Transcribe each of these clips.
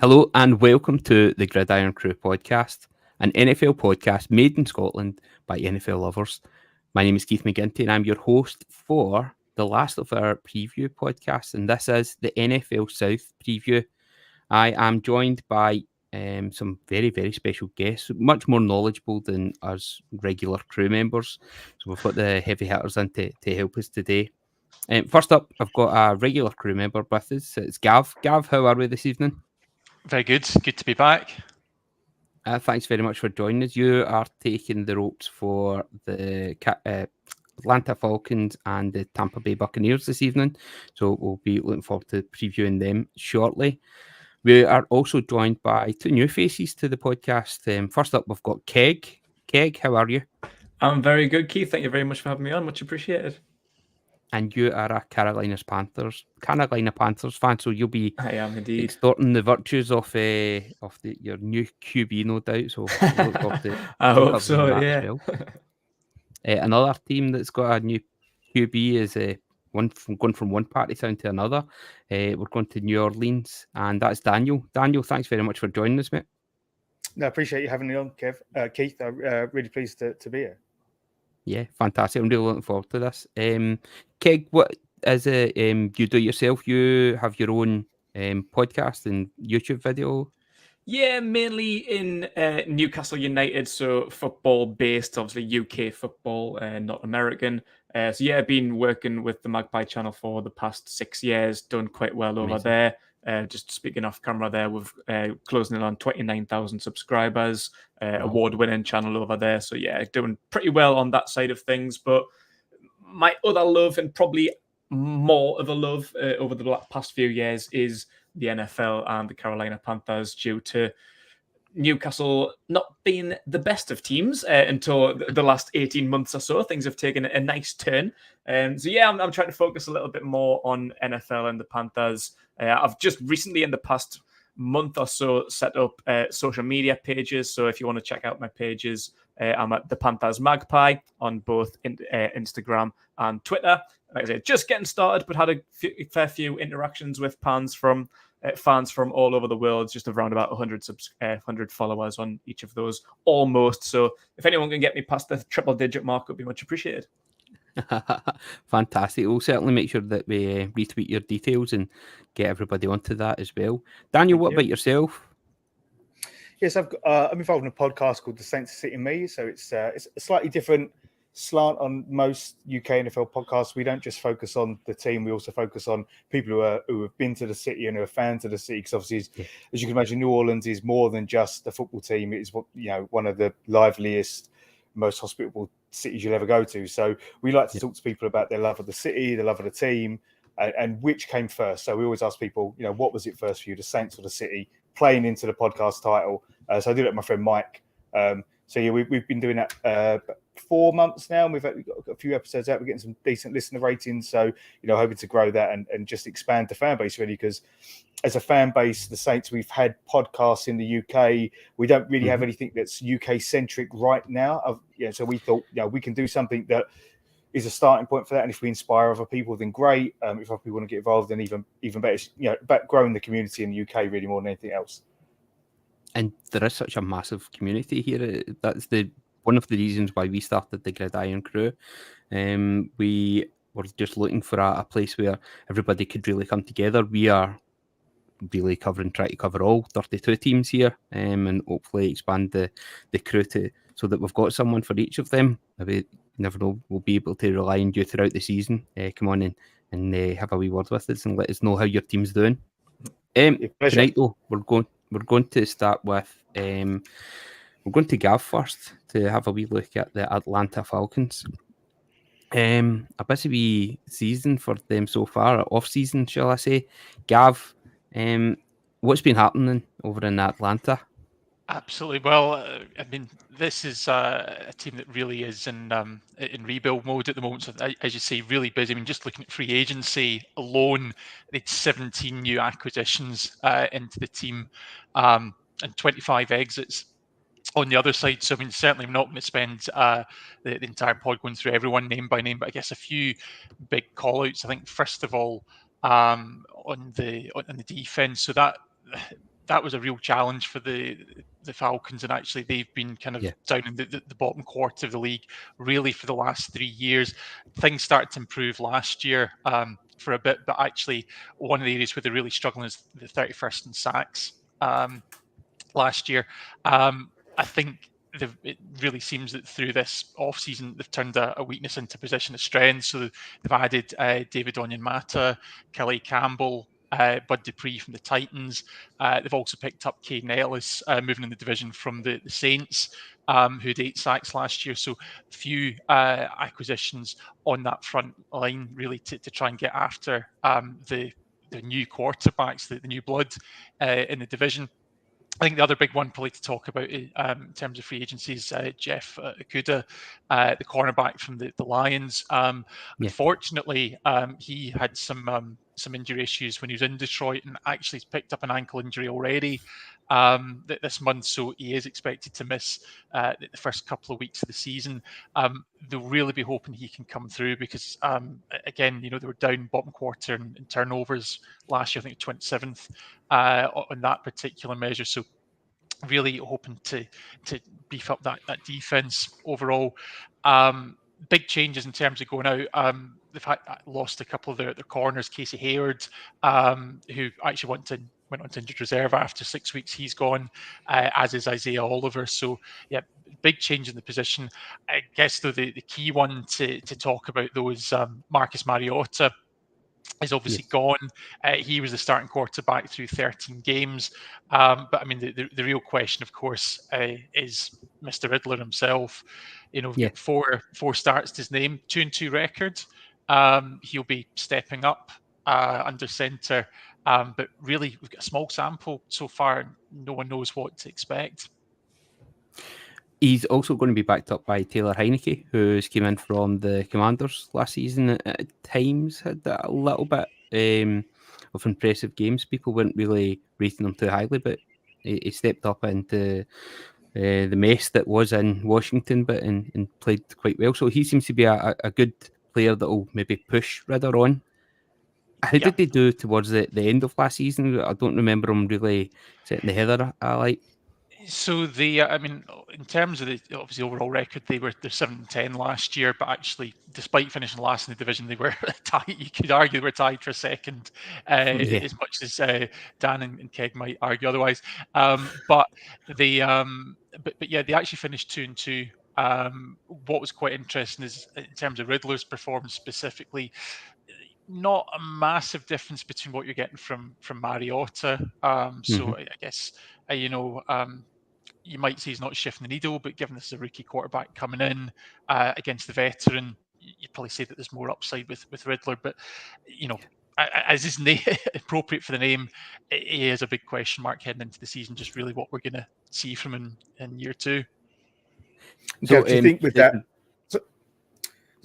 Hello and welcome to the Irn-Cru podcast, an NFL podcast made in Scotland by NFL lovers. My name is Keith McGinty and I'm your host for the last of our preview podcasts, and this is the NFL South preview. I am joined by some very, very special guests, much more knowledgeable than us regular crew members. So we've got the heavy hitters in to help us today. First up, I've got a regular crew member with us. It's Gav. Gav, how are we this evening? Very good. Good to be back. Thanks very much for joining us. You are taking the ropes for the Atlanta Falcons and the Tampa Bay Buccaneers this evening. So we'll be looking forward to previewing them shortly. We are also joined by two new faces to the podcast. First up, we've got Keg. Keg, how are you? I'm very good, Keith. Thank you very much for having me on. Much appreciated. And you are a Carolina Panthers fan, so you'll be I am indeed extorting the virtues of your new QB, no doubt. So we'll look forward to I hope covering so. that Yeah. as well. Another team that's got a new QB is going from one part of town to another. We're going to New Orleans, and that's Daniel. Daniel, thanks very much for joining us, mate. No, I appreciate you having me on, Keith. I'm really pleased to be here. Yeah, fantastic. I'm really looking forward to this. Keg, what is it you do yourself? You have your own podcast and YouTube video? Yeah, mainly in Newcastle United, so football based, obviously UK football, not American. So yeah, I've been working with the Magpie channel for the past 6 years, done quite well over there. Just speaking off camera there, we've closing in on 29,000 subscribers, award-winning channel over there. So yeah, doing pretty well on that side of things. But my other love, and probably more of a love over the past few years, is the NFL and the Carolina Panthers, due to Newcastle not being the best of teams until the last 18 months or so. Things have taken a nice turn. So yeah, I'm trying to focus a little bit more on NFL and the Panthers. I've just recently, in the past month or so, set up social media pages. So if you want to check out my pages, I'm at the Panthers Magpie on both Instagram and Twitter. Like I said, just getting started, but had a fair few interactions with fans from all over the world. Just around about 100 followers on each of those, almost. So if anyone can get me past the triple-digit mark, it would be much appreciated. Fantastic. We'll certainly make sure that we retweet your details and get everybody onto that as well. Daniel, what about yourself? Yes, I'm involved in a podcast called The Saints Sit in Me. So it's a slightly different slant on most UK NFL podcasts. We don't just focus on the team; we also focus on people who have been to the city and who are fans of the city. Because obviously, as you can imagine, New Orleans is more than just a football team. It is one of the liveliest, most hospitable cities you'll ever go to. So we like to talk to people about their love of the city, their love of the team, and which came first. So we always ask people, what was it first for you, the Saints or the city? Playing into the podcast title. So I did it with my friend Mike. So yeah, we've been doing that 4 months now, and we've got a few episodes out. We're getting some decent listener ratings, so hoping to grow that and just expand the fan base, really, because as a fan base, the Saints, we've had podcasts in the UK. We don't really have anything that's UK centric right now. So we thought, we can do something that is a starting point for that, and if we inspire other people, then great. If other people want to get involved, then even better. About growing the community in the UK really more than anything else. And there is such a massive community here. That's one of the reasons why we started the Gridiron Crew. We were just looking for a place where everybody could really come together. We are really trying to cover all 32 teams here, and hopefully expand the crew so that we've got someone for each of them. Maybe, never know, we'll be able to rely on you throughout the season. Come on and have a wee word with us and let us know how your team's doing. Tonight though, we're going to start with we're going to Gav first to have a wee look at the Atlanta Falcons. A busy wee season for them so far, off season, shall I say. Gav, what's been happening over in Atlanta? Absolutely. Well, I mean, this is a team that really is in rebuild mode at the moment. So, as you say, really busy. I mean, just looking at free agency alone, they had 17 new acquisitions into the team and 25 exits on the other side. So, I mean, certainly I'm not going to spend the entire pod going through everyone name by name, but I guess a few big call-outs. I think, first of all, on the defense. So that that was a real challenge for the Falcons, and actually they've been kind of down in the bottom quarter of the league really for the last 3 years. Things started to improve last year for a bit, but actually one of the areas where they're really struggling is the 31st in sacks last year. I think it really seems that through this off-season they've turned a weakness into position of strength. So they've added David Onyemata, Kelly Campbell, Bud Dupree from the Titans. They've also picked up Caden Ellis, moving in the division from the Saints, who had 8 sacks last year. So a few acquisitions on that front line, really, to try and get after the new quarterbacks, the new blood in the division. I think the other big one probably to talk about in terms of free agency is Jeff Okudah, the cornerback from the Lions. Unfortunately, he had some injury issues when he was in Detroit, and actually has picked up an ankle injury already this month, so he is expected to miss the first couple of weeks of the season. They'll really be hoping he can come through because, again, they were down bottom quarter in turnovers last year. I think 27th on that particular measure. So really hoping to beef up that defense overall. Big changes in terms of going out. They've lost a couple of their corners. Casey Hayward, who actually went on to injured reserve after 6 weeks. He's gone, as is Isaiah Oliver. So yeah, big change in the position. I guess though the key one to talk about though is Marcus Mariota is obviously gone. He was the starting quarterback through 13 games. But I mean, the real question, of course, is Mr. Riddler himself. We've got four starts to his name, 2-2 record. He'll be stepping up under centre. But really, we've got a small sample so far, and no one knows what to expect. He's also going to be backed up by Taylor Heineke, who's came in from the Commanders last season. At times had a little bit of impressive games. People weren't really rating him too highly, but he stepped up into the mess that was in Washington, but and played quite well. So he seems to be a good player that will maybe push Ridder on. How did they do towards the end of last season? I don't remember him really setting the header alight. So I mean, in terms of the obviously overall record, they're 7-10 last year, but actually, despite finishing last in the division, they were tied. You could argue they were tied for second, as much as Dan and Keg might argue otherwise. But they actually finished 2-2. What was quite interesting is in terms of Riddler's performance specifically, not a massive difference between what you're getting from Mariota. So I guess you might say he's not shifting the needle, but given this is a rookie quarterback coming in against the veteran, you'd probably say that there's more upside with Riddler. But as is appropriate for the name, he is a big question mark heading into the season. Just really what we're going to see from him in year 2. So, do you think with that?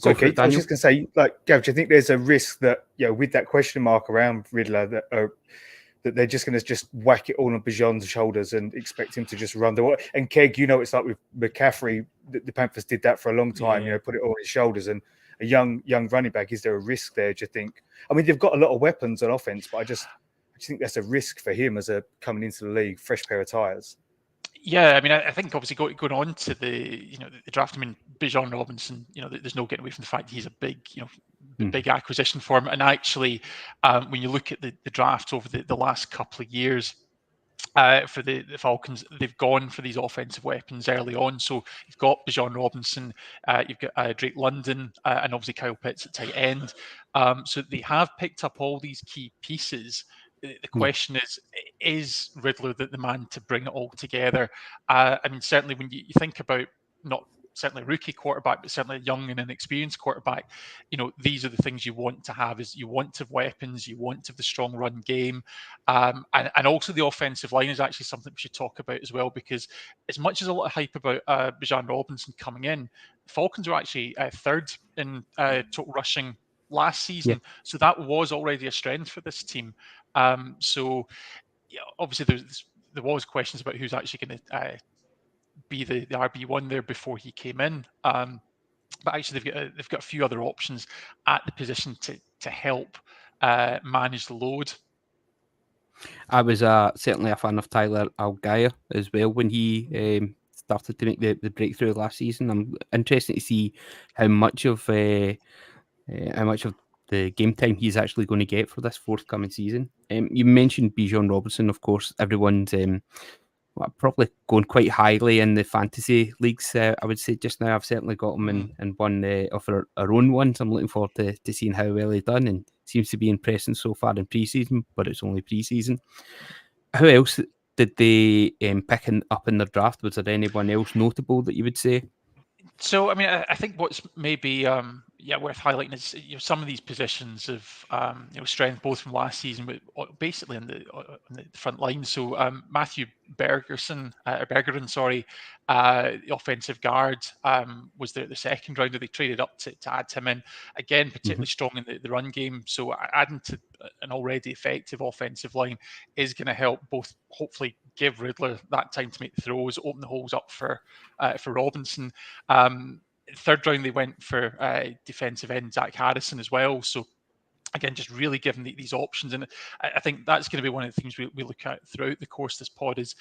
Okay, I was just going to say, Gav, do you think there's a risk that with that question mark around Riddler that they're just going to just whack it all on Bijan's shoulders and expect him to just run the way? And Keg, it's like with McCaffrey, the Panthers did that for a long time. Put it all on his shoulders. And a young running back, is there a risk there? Do you think? I mean, they've got a lot of weapons on offense, but I just think that's a risk for him as coming into the league, fresh pair of tires. Yeah, I mean, I think obviously going on to the draft. I mean, Bijan Robinson. There's no getting away from the fact he's a big, big acquisition for him. And actually, when you look at the draft over the last couple of years for the Falcons, they've gone for these offensive weapons early on. So you've got Bijan Robinson, you've got Drake London, and obviously Kyle Pitts at tight end. So they have picked up all these key pieces. The question is Riddler the man to bring it all together? I mean, certainly when you think about not certainly a rookie quarterback, but certainly a young and inexperienced quarterback, these are the things you want to have. Is you want to have weapons, you want to have the strong run game, and also the offensive line is actually something we should talk about as well, because as much as a lot of hype about Bijan Robinson coming in, the Falcons were actually third in total rushing last season, so that was already a strength for this team. So obviously there was questions about who's actually going to be the RB1 there before he came in. But actually they've got a few other options at the position to help manage the load. I was certainly a fan of Tyler Algier as well when he started to make the breakthrough last season. I'm interested to see how much of the game time he's actually going to get for this forthcoming season. You mentioned Bijan Robinson, of course. Everyone's probably going quite highly in the fantasy leagues. I would say just now I've certainly got him in one of our own ones. I'm looking forward to seeing how well he's done, and seems to be impressing so far in pre-season, but it's only pre-season. Who else did they pick up in their draft? Was there anyone else notable that you would say? So, I mean, I think what's maybe worth highlighting is some of these positions of strength, both from last season, but basically on the front line. So Matthew Bergeron, the offensive guard, was the second rounder. They traded up to add him in. Again, particularly strong in the run game. So adding to an already effective offensive line is going to help both hopefully give Riddler that time to make the throws, open the holes up for Robinson. Third round, they went for defensive end Zach Harrison as well. So again, just really giving these options. And I think that's going to be one of the things we look at throughout the course of this pod is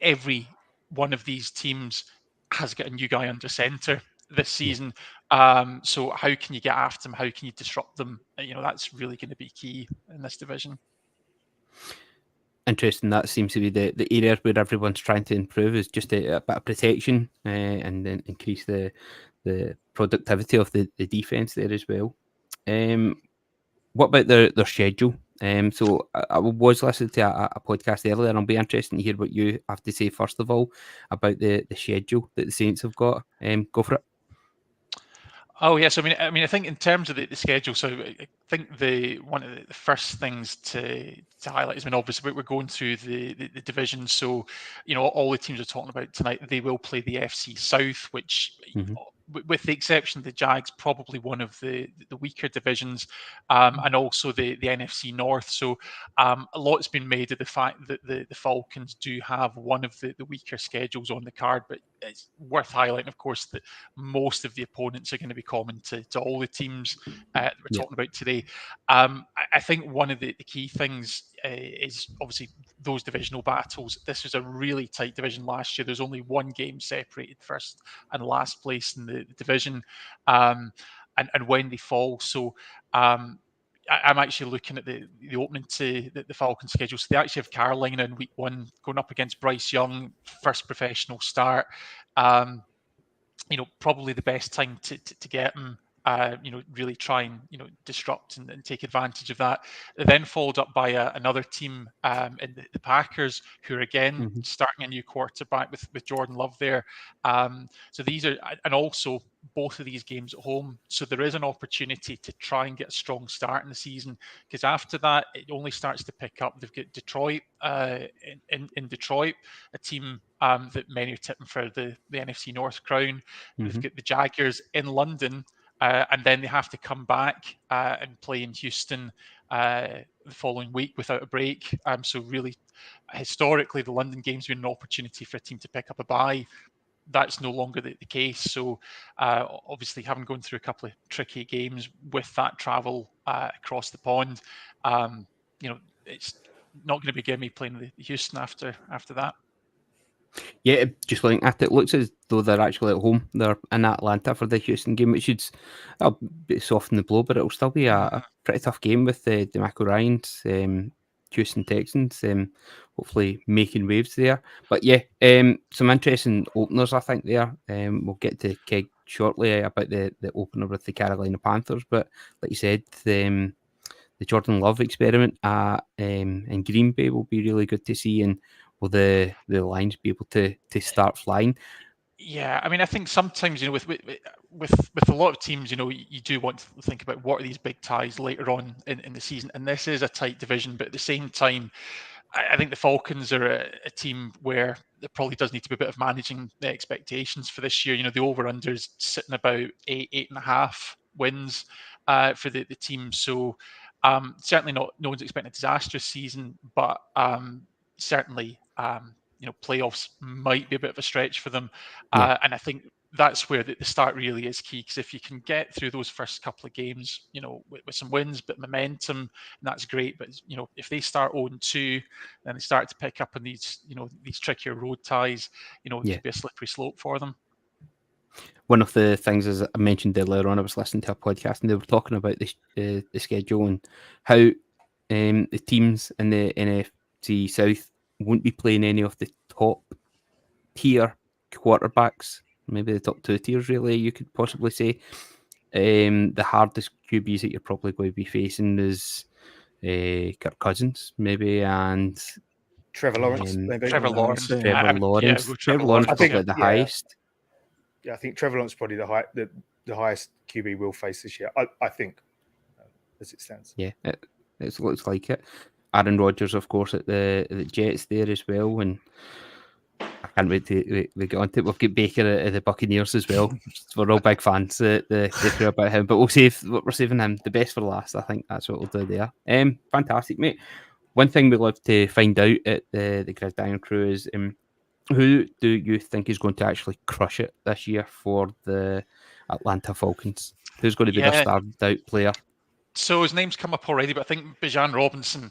every one of these teams has got a new guy under center this season. So how can you get after them? How can you disrupt them? That's really going to be key in this division. Interesting. That seems to be the area where everyone's trying to improve is just a bit of protection and then increase the productivity of the defense there as well. What about their schedule? So I was listening to a podcast earlier, and I'll be interested to hear what you have to say first of all about the schedule that the Saints have got. Go for it. Oh yes, I mean, I think in terms of the schedule. So I think one of the first things to highlight is when obviously we're going through the division. So all the teams are talking about tonight, they will play the FC South, which with the exception of the Jags, probably one of the weaker divisions, and also the NFC North. So a lot's been made of the fact that the Falcons do have one of the weaker schedules on the card, but it's worth highlighting, of course, that most of the opponents are going to be common to all the teams that we're talking about today. I think one of the key things is obviously those divisional battles. This was a really tight division last year. There's only one game separated first and last place in the division, and when they fall. So I'm actually looking at the opening to the Falcons schedule. So they actually have Carolina in week 1 going up against Bryce Young, first professional start. Probably the best time to get them. Really try and disrupt and take advantage of that. They're then followed up by another team in the Packers, who are again starting a new quarterback with Jordan Love there. So these are, and also both of these games at home. So there is an opportunity to try and get a strong start in the season, because after that it only starts to pick up. They've got Detroit in Detroit, a team that many are tipping for the NFC North crown. They've got the Jaguars in London. And then they have to come back and play in Houston the following week without a break. So really, historically, the London game's been an opportunity for a team to pick up a bye. That's no longer the case. So obviously, having gone through a couple of tricky games with that travel across the pond, it's not going to be Gimme playing the Houston after that. Yeah, just looking at it, looks as though they're actually at home. They're in Atlanta for the Houston game, which should soften the blow, but it'll still be a pretty tough game with the DeMarco Ryans, Houston Texans, hopefully making waves there. But yeah, some interesting openers, I think, there. We'll get to Keg shortly about the opener with the Carolina Panthers, but like you said, the Jordan Love experiment in Green Bay will be really good to see, and will the Lions be able to start flying? Yeah, I mean, I think sometimes with a lot of teams, you do want to think about what are these big ties later on in the season, and this is a tight division, but at the same time, I think the Falcons are a team where there probably does need to be a bit of managing the expectations for this year. The over/under is sitting about 8.5 wins for the team. So certainly no one's expecting a disastrous season, but certainly playoffs might be a bit of a stretch for them. And I think that's where the start really is key, because if you can get through those first couple of games, with some wins, but momentum, that's great. But if they start 0-2, then they start to pick up on these trickier road ties, it could be a slippery slope for them. One of the things, as I mentioned earlier on, I was listening to a podcast and they were talking about the schedule and how the teams in the NFC South won't be playing any of the top tier quarterbacks, maybe the top 2 tiers, really, you could possibly say. The hardest QBs that you're probably going to be facing is Kirk Cousins, maybe, and Trevor Lawrence, maybe. Trevor Lawrence. Trevor Lawrence. Trevor Lawrence is probably the highest. Yeah, I think Trevor Lawrence is probably the highest QB we'll face this year. I think, as it stands. Yeah, it looks like it. Aaron Rodgers, of course, at the Jets there as well, and I can't wait to get on to it. We've got Baker at the Buccaneers as well. We're all big fans the crew about him, but we're saving him the best for last. I think that's what we'll do there. Fantastic, mate. One thing we love to find out at the Gridiron Crew is who do you think is going to actually crush it this year for the Atlanta Falcons? Who's going to be their standout player? So his name's come up already, but I think Bijan Robinson,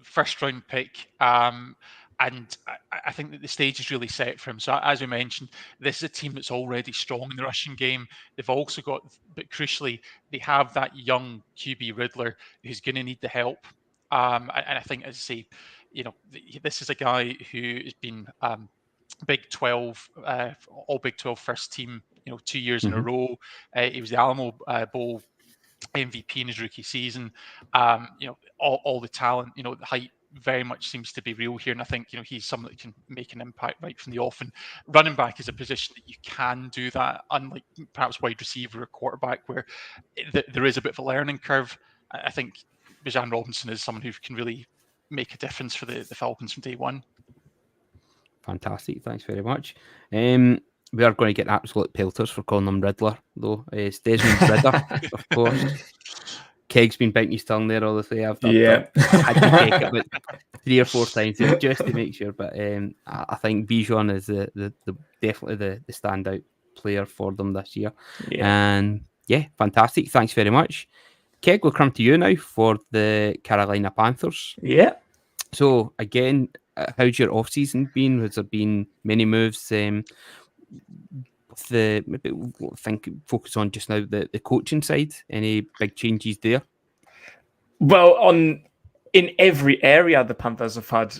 first round pick, and I think that the stage is really set for him. So as we mentioned, this is a team that's already strong in the rushing game. They've also got, but crucially, they have that young QB Riddler who's going to need the help. And I think, as I say, this is a guy who has been Big 12, all Big 12 first team, 2 years in a row. He was the Alamo Bowl MVP in his rookie season. All the talent, the height very much seems to be real here. And I think, he's someone that can make an impact right from the off. And running back is a position that you can do that, unlike perhaps wide receiver or quarterback, where there is a bit of a learning curve. I think Bijan Robinson is someone who can really make a difference for the Falcons from day one. Fantastic. Thanks very much. We are going to get absolute pelters for calling him Riddler, though. It's Desmond Ridder, of course. Keg's been biting his tongue there all the way. I've had to take it about 3 or 4 times just to make sure. But I think Bijan is definitely the standout player for them this year. Yeah. And fantastic. Thanks very much. Keg, we'll come to you now for the Carolina Panthers. Yeah. So, again, how's your off-season been? Has there been many moves? Maybe we'll focus on just now the coaching side. Any big changes there? Well, in every area, the Panthers have had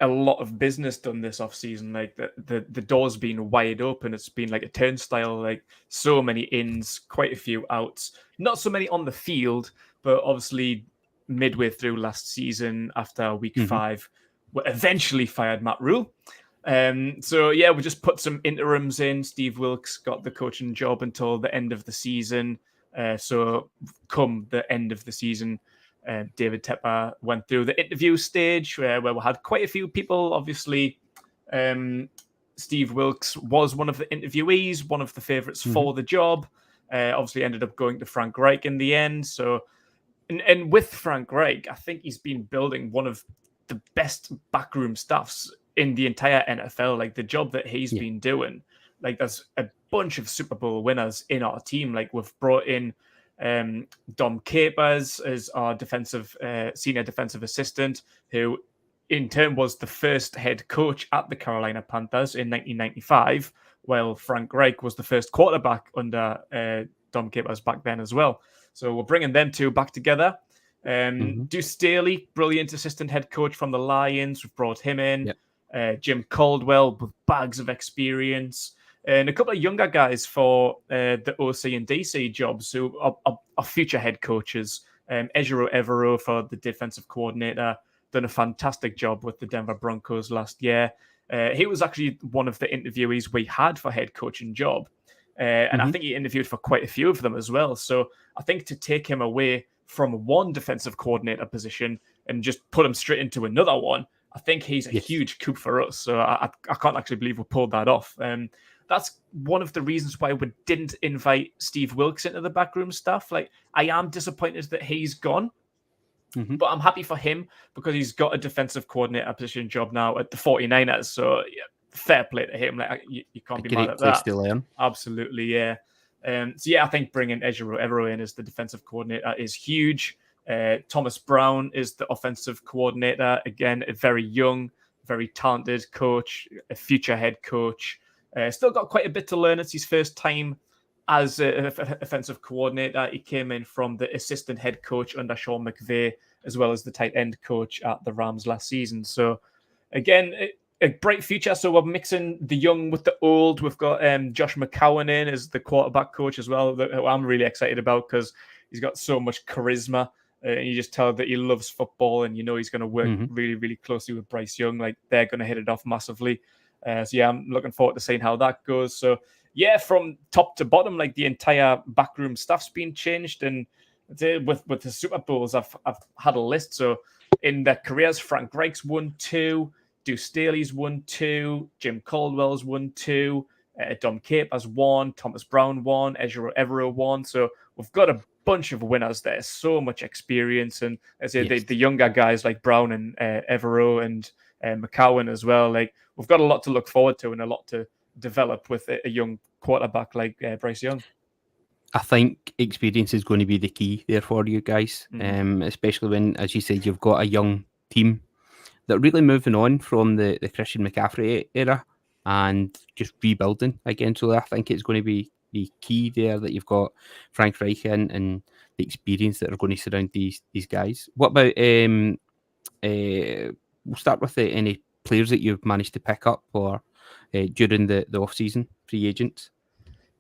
a lot of business done this off-season. Like the door's been wide open. It's been like a turnstile. Like so many ins, quite a few outs. Not so many on the field, but obviously midway through last season, after week 5, we eventually fired Matt Rule. We just put some interims in. Steve Wilkes got the coaching job until the end of the season. So come the end of the season, David Tepper went through the interview stage where we had quite a few people. Obviously, Steve Wilkes was one of the interviewees, one of the favorites for the job. Obviously ended up going to Frank Reich in the end. So, and with Frank Reich, I think he's been building one of the best backroom staffs in the entire NFL. Like the job that he's been doing, like there's a bunch of Super Bowl winners in our team. Like we've brought in Dom Capers as our senior defensive assistant, who in turn was the first head coach at the Carolina Panthers in 1995, while Frank Reich was the first quarterback under Dom Capers back then as well. So we're bringing them two back together. Deuce Staley, brilliant assistant head coach from the Lions. We've brought him in. Jim Caldwell with bags of experience. And a couple of younger guys for the OC and DC jobs who are future head coaches. Ejiro Evero for the defensive coordinator. Done a fantastic job with the Denver Broncos last year. He was actually one of the interviewees we had for head coaching job. And I think he interviewed for quite a few of them as well. So I think to take him away from one defensive coordinator position and just put him straight into another one, I think he's a huge coup for us. So I can't actually believe we pulled that off. That's one of the reasons why we didn't invite Steve Wilkes into the backroom stuff. Like, I am disappointed that he's gone, but I'm happy for him because he's got a defensive coordinator position job now at the 49ers. So fair play to him. Like you can't be mad Great at place that. to learn. Absolutely, yeah. So yeah, I think bringing Ejiro Evero in as the defensive coordinator is huge. Thomas Brown is the offensive coordinator. Again, a very young, very talented coach, a future head coach. Still got quite a bit to learn. It's his first time as an offensive coordinator. He came in from the assistant head coach under Sean McVay, as well as the tight end coach at the Rams last season. So again, a bright future. So we're mixing the young with the old. We've got Josh McCown in as the quarterback coach as well, that I'm really excited about because he's got so much charisma. And you just tell that he loves football, and he's going to work really, really closely with Bryce Young. Like, they're going to hit it off massively. So yeah, I'm looking forward to seeing how that goes. So yeah, from top to bottom, like the entire backroom staff's been changed. And with the Super Bowls, I've had a list. So in their careers, Frank Reich's won 2, Deuce Staley's won 2, Jim Caldwell's won 2, Dom Capers won, Thomas Brown won, Ejiro Evero won. So we've got a bunch of winners there. So much experience, and as I say, the younger guys like Brown and Evero and McCowan as well. Like, we've got a lot to look forward to and a lot to develop with a young quarterback like Bryce Young. I think experience is going to be the key there for you guys, especially when, as you said, you've got a young team that are really moving on from the Christian McCaffrey era and just rebuilding again. So I think it's going to be the key there that you've got Frank Reich and the experience that are going to surround these guys. What about, we'll start with any players that you've managed to pick up or during the off-season, free agents?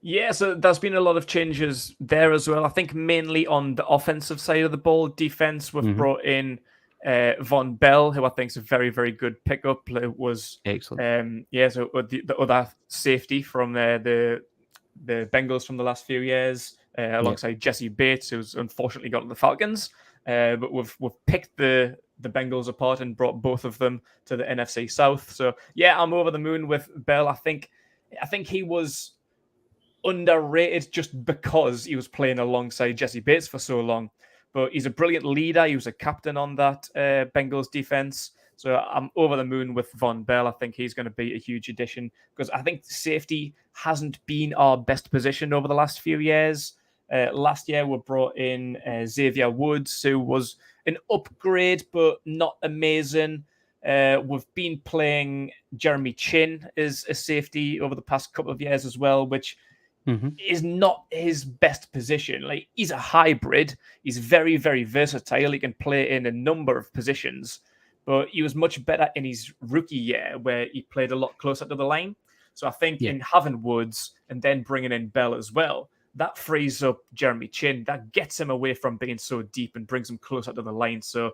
Yeah, so there's been a lot of changes there as well. I think mainly on the offensive side of the ball. Defense, we've brought in Von Bell, who I think is a very, very good pickup. It was excellent. So the other safety from the Bengals from the last few years, alongside Jesse Bates, who's unfortunately got to the Falcons. But we've picked the Bengals apart and brought both of them to the NFC South. So yeah, I'm over the moon with Bell. I think he was underrated just because he was playing alongside Jesse Bates for so long. But he's a brilliant leader. He was a captain on that Bengals defense. So I'm over the moon with Von Bell. I think he's going to be a huge addition because I think safety hasn't been our best position over the last few years. Last year, we brought in Xavier Woods, who was an upgrade, but not amazing. We've been playing Jeremy Chin as a safety over the past couple of years as well, which is not his best position. Like, he's a hybrid. He's very, very versatile. He can play in a number of positions, but he was much better in his rookie year where he played a lot closer to the line. So I think in having Woods and then bringing in Bell as well, that frees up Jeremy Chin. That gets him away from being so deep and brings him closer to the line. So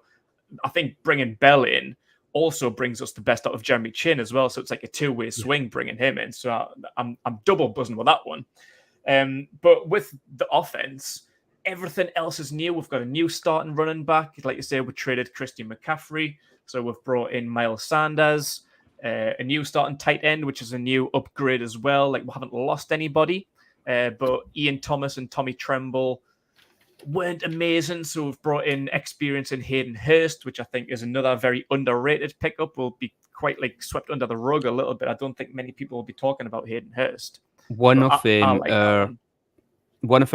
I think bringing Bell in also brings us the best out of Jeremy Chin as well. So it's like a two-way swing bringing him in. So I'm double buzzing with that one. But with the offense, everything else is new. We've got a new starting running back. Like you say, we traded Christian McCaffrey. So we've brought in Miles Sanders, a new starting tight end, which is a new upgrade as well. Like, we haven't lost anybody. But Ian Thomas and Tommy Tremble weren't amazing. So we've brought in experience in Hayden Hurst, which I think is another very underrated pickup. Will be quite like swept under the rug a little bit. I don't think many people will be talking about Hayden Hurst. One of our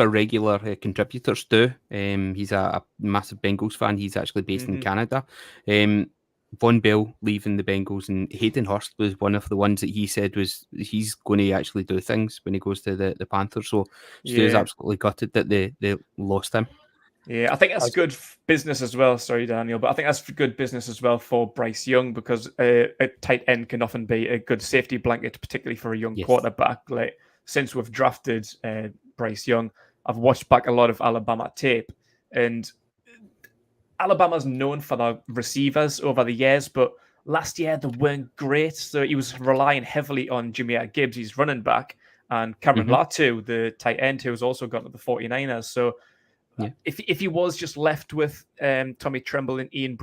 regular contributors too. He's a massive Bengals fan. He's actually based in Canada. Von Bell leaving the Bengals, and Hayden Hurst was one of the ones that he said was he's going to actually do things when he goes to the Panthers. So Stu's absolutely gutted that they lost him. Yeah, I think that's good business as well. Sorry, Daniel, but I think that's good business as well for Bryce Young because a tight end can often be a good safety blanket, particularly for a young quarterback. Like, since we've drafted Bryce Young, I've watched back a lot of Alabama tape, and Alabama's known for their receivers over the years, but last year they weren't great. So he was relying heavily on Jahmyr Gibbs, his running back, and Cameron Latu, the tight end, who's also got to the 49ers. So if he was just left with Tommy Tremble and Ian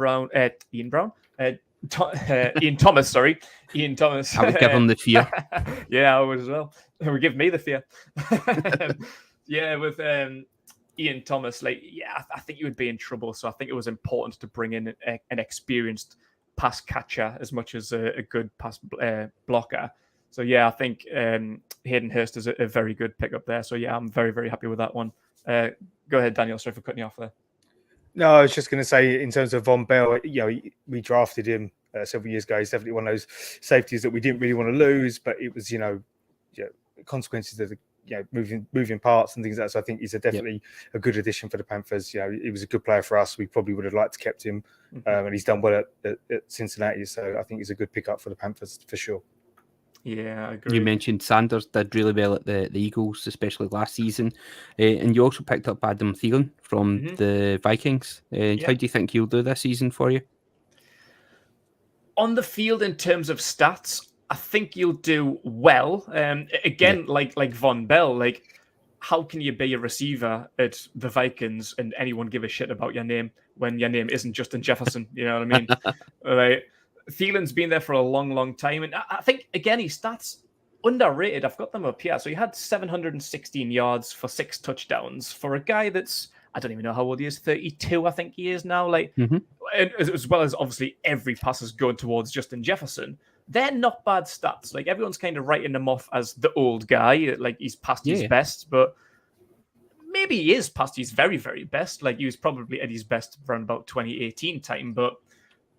Thomas, sorry. Ian Thomas. I would give him the fear. Yeah, I would as well. It would give me the fear. With Ian Thomas, I think you would be in trouble. So I think it was important to bring in an experienced pass catcher as much as a good pass blocker. So yeah, I think Hayden Hurst is a very good pickup there. So yeah, I'm very, very happy with that one. Go ahead, Daniel. Sorry for cutting you off there. No, I was just going to say, in terms of Von Bell, we drafted him several years ago. He's definitely one of those safeties that we didn't really want to lose, but it was, consequences of the moving parts and things like that. So I think he's definitely a good addition for the Panthers. He was a good player for us. We probably would have liked to kept him, and he's done well at Cincinnati. So I think he's a good pickup for the Panthers for sure. Yeah, I agree. You mentioned Sanders did really well at the Eagles, especially last season. And you also picked up Adam Thielen from the Vikings. How do you think he'll do this season for you? On the field, in terms of stats, I think you'll do well. Like Von Bell, how can you be a receiver at the Vikings and anyone give a shit about your name when your name isn't Justin Jefferson? You know what I mean? Right. Thielen's been there for a long, long time. And I think, again, his stats underrated. I've got them up here. So he had 716 yards for 6 touchdowns for a guy that's, I don't even know how old he is, 32, I think he is now. As well as obviously every pass is going towards Justin Jefferson. They're not bad stats. Everyone's kind of writing him off as the old guy. He's past his best, but maybe he is past his very, very best. He was probably at his best around about 2018 time, but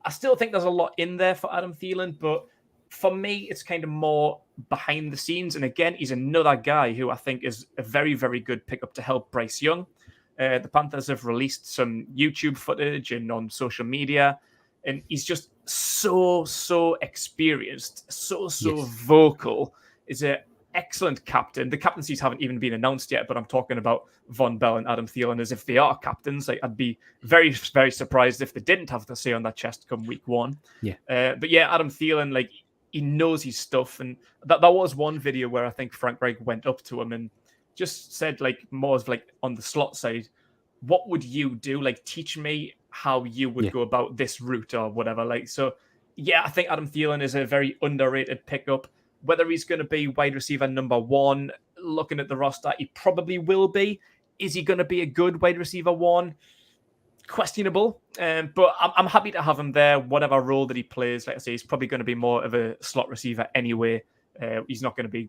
I still think there's a lot in there for Adam Thielen, but for me, it's kind of more behind the scenes. And again, he's another guy who I think is a very, very good pickup to help Bryce Young. The Panthers have released some YouTube footage and on social media, and he's just so experienced, so vocal. Is an excellent captain. The captaincies haven't even been announced yet, but I'm talking about Von Bell and Adam Thielen as if they are captains. I'd be very, very surprised if they didn't have the say on that chest come week 1. But yeah, Adam Thielen, he knows his stuff, and that was one video where I think Frank Reich went up to him and just said, more of on the slot side, what would you do? Teach me how you would go about this route or whatever. So yeah, I think Adam Thielen is a very underrated pickup. Whether he's going to be wide receiver number 1, looking at the roster, he probably will be. Is he going to be a good wide receiver 1? Questionable. But I'm happy to have him there, whatever role that he plays. Like I say, he's probably going to be more of a slot receiver anyway. He's not going to be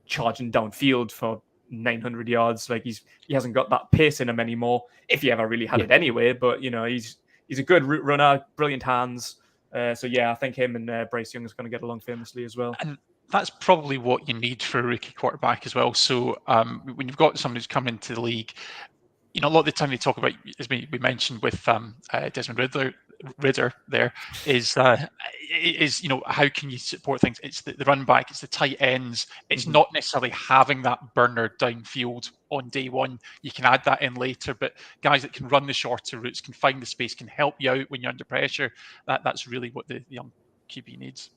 charging downfield for 900 yards. He hasn't got that pace in him anymore, if he ever really had it anyway. But, he's a good route runner, brilliant hands. So yeah, I think him and Bryce Young is going to get along famously as well. And that's probably what you need for a rookie quarterback as well. So when you've got somebody who's coming into the league, a lot of the time they talk about, as we mentioned with Desmond Ridder there, is how can you support things? It's the run back, it's the tight ends. It's not necessarily having that burner downfield on day one. You can add that in later, but guys that can run the shorter routes, can find the space, can help you out when you're under pressure. That's really what the young QB needs.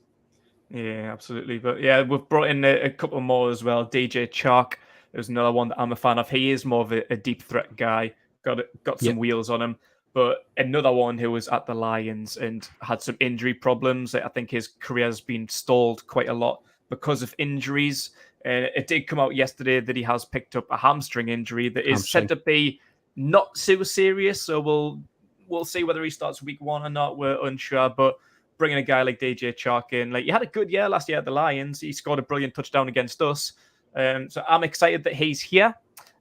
Yeah, absolutely. But yeah, we've brought in a couple more as well. DJ Chark, there's another one that I'm a fan of. He is more of a deep threat guy. Got some wheels on him. But another one who was at the Lions and had some injury problems. I think his career has been stalled quite a lot because of injuries. It did come out yesterday that he has picked up a hamstring injury that is said to be not so serious. So we'll see whether he starts week 1 or not. We're unsure. But bringing a guy like DJ Chark in, he had a good year last year at the Lions. He scored a brilliant touchdown against us. So I'm excited that he's here.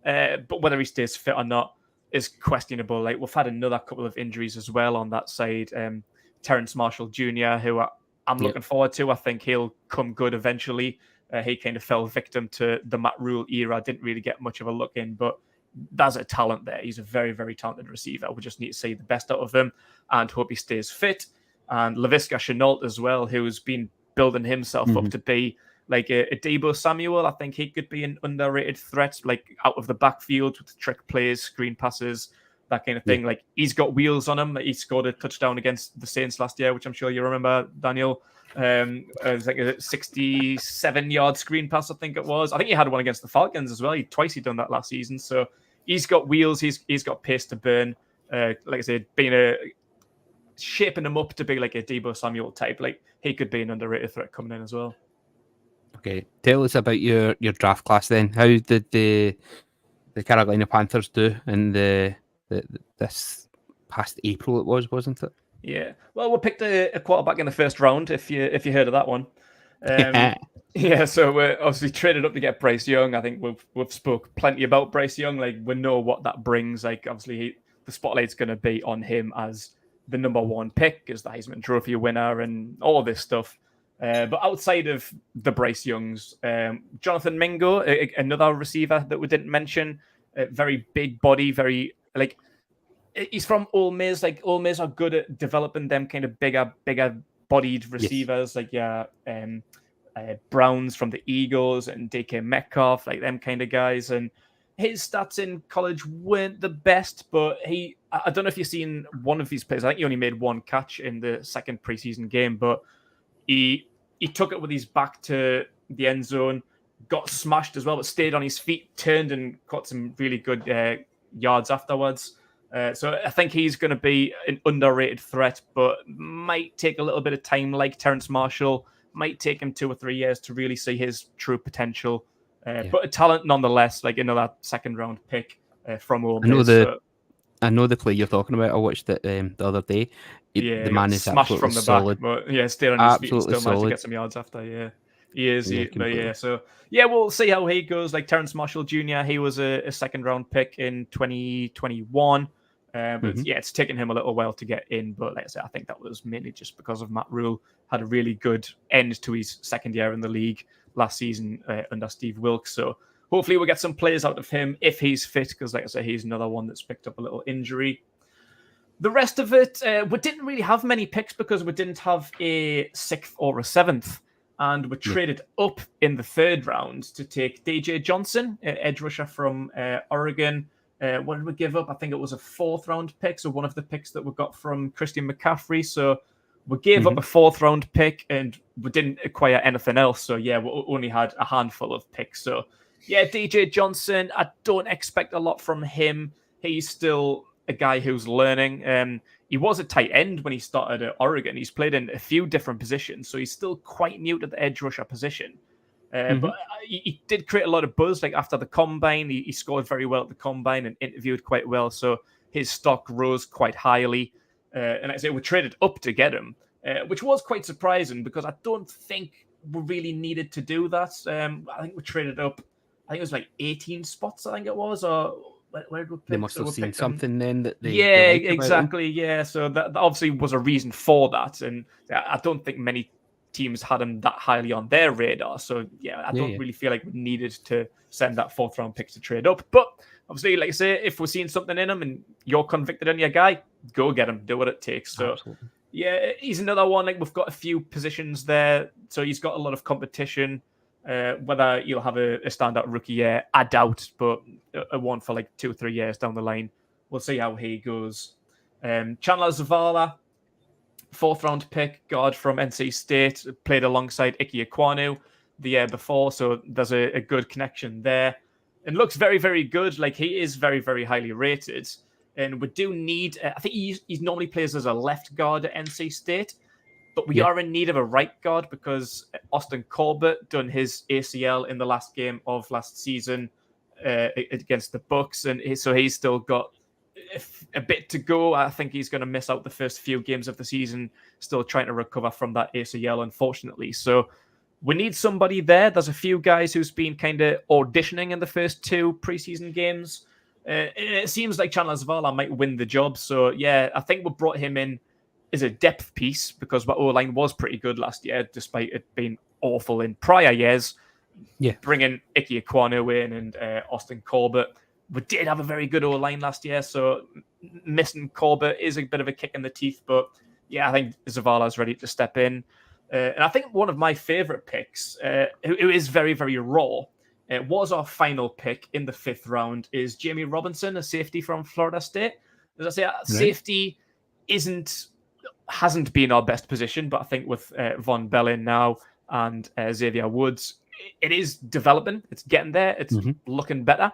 But whether he stays fit or not is questionable. We've had another couple of injuries as well on that side. Terrence Marshall Jr., who I'm looking forward to. I think he'll come good eventually. He kind of fell victim to the Matt Rule era. Didn't really get much of a look in, but there's a talent there. He's a very, very talented receiver. We just need to see the best out of him and hope he stays fit. And Laviska Shenault as well, who's been building himself up to be a Deebo Samuel. I think he could be an underrated threat, out of the backfield with trick plays, screen passes, that kind of thing. He's got wheels on him. He scored a touchdown against the Saints last year, which I'm sure you remember, Daniel. It was a 67-yard screen pass, I think it was. I think he had one against the Falcons as well. Twice he'd done that last season. So he's got wheels. He's got pace to burn. Like I said, shaping him up to be like a Deebo Samuel type. He could be an underrated threat coming in as well. Okay, tell us about your draft class then. How did the Carolina Panthers do in this past April? It wasn't it? Yeah. Well, we picked a quarterback in the first round. If you heard of that one. Yeah. So we're obviously traded up to get Bryce Young. I think we've spoke plenty about Bryce Young. Like, we know what that brings. Like, obviously the spotlight's going to be on him as the number one pick, as the Heisman Trophy winner, and all this stuff. But outside of the Bryce Youngs, Jonathan Mingo, another receiver that we didn't mention, very big body, very like. He's from Ole Miss. Like, Ole Miss are good at developing them kind of bigger bodied receivers. Yes. Like Browns from the Eagles and DK Metcalf, like them kind of guys. And his stats in college weren't the best, but I don't know if you've seen one of these plays. I think he only made one catch in the second preseason game, but he took it with his back to the end zone, got smashed as well, but stayed on his feet, turned and caught some really good yards afterwards. So I think he's going to be an underrated threat, but might take a little bit of time, like Terrence Marshall. Might take him 2 or 3 years to really see his true potential. But a talent nonetheless, like another second-round pick from Ole Miss. I know the play you're talking about. I watched it the other day. The man is smashed absolutely from the solid. back, but stayed on his feet and still solid. managed to get some yards after. Yeah, he is. So we'll see how he goes. Like Terrence Marshall Jr., he was a second-round pick in 2021. But it's taken him a little while to get in. But like I said, I think that was mainly just because of Matt Rule had a really good end to his second year in the league last season under Steve Wilkes. So hopefully we'll get some players out of him if he's fit, because like I said, he's another one that's picked up a little injury. The rest of it, we didn't really have many picks because we didn't have a 6th or a 7th. And we traded up in the 3rd round to take DJ Johnson, edge rusher from Oregon. What did we give up? I think it was a 4th round pick. So one of the picks that we got from Christian McCaffrey. So we gave up a 4th round pick and we didn't acquire anything else. So we only had a handful of picks. So DJ Johnson, I don't expect a lot from him. He's still a guy who's learning. He was a tight end when he started at Oregon. He's played in a few different positions. So he's still quite new to the edge rusher position. But he did create a lot of buzz. Like after the combine, he scored very well at the combine and interviewed quite well. So his stock rose quite highly. And I say we traded up to get him, which was quite surprising because I don't think we really needed to do that. I think we traded up. I think it was like 18 spots. I think it was, or where did we pick? They must have seen something then that they exactly. Yeah, so that obviously was a reason for that, and I don't think many teams had him that highly on their radar. So I don't really feel like we needed to send that 4th round pick to trade up. But obviously, like I say, if we're seeing something in him and you're convicted on your guy, go get him, do what it takes. So absolutely. He's another one. Like we've got a few positions there, so he's got a lot of competition. Whether you'll have a standout rookie year, I doubt, but a one for like 2 or 3 years down the line. We'll see how he goes. Chandler Zavala, 4th round pick, guard from NC State, played alongside Ike Ekwonu the year before, so there's a good connection there. And looks very, very good. Like he is very, very highly rated. And we do need, I think he normally plays as a left guard at NC State, but we are in need of a right guard because Austin Corbett done his ACL in the last game of last season against the Bucks, and so he's still got a bit to go. I think he's going to miss out the first few games of the season, still trying to recover from that ACL, unfortunately. So we need somebody there. There's a few guys who's been kind of auditioning in the first 2 preseason games. It seems like Chandler Zavala might win the job. So I think we brought him in as a depth piece because our O-line was pretty good last year, despite it being awful in prior years. Bringing Ike Ekwonu in and Austin Corbett. We did have a very good O-line last year, so missing Corbett is a bit of a kick in the teeth. But I think Zavala's ready to step in. And I think one of my favorite picks, who is very, very raw, was our final pick in the 5th round, is Jamie Robinson, a safety from Florida State. As I say, safety hasn't been our best position, but I think with Von Bellin now and Xavier Woods, it is developing. It's getting there. It's looking better.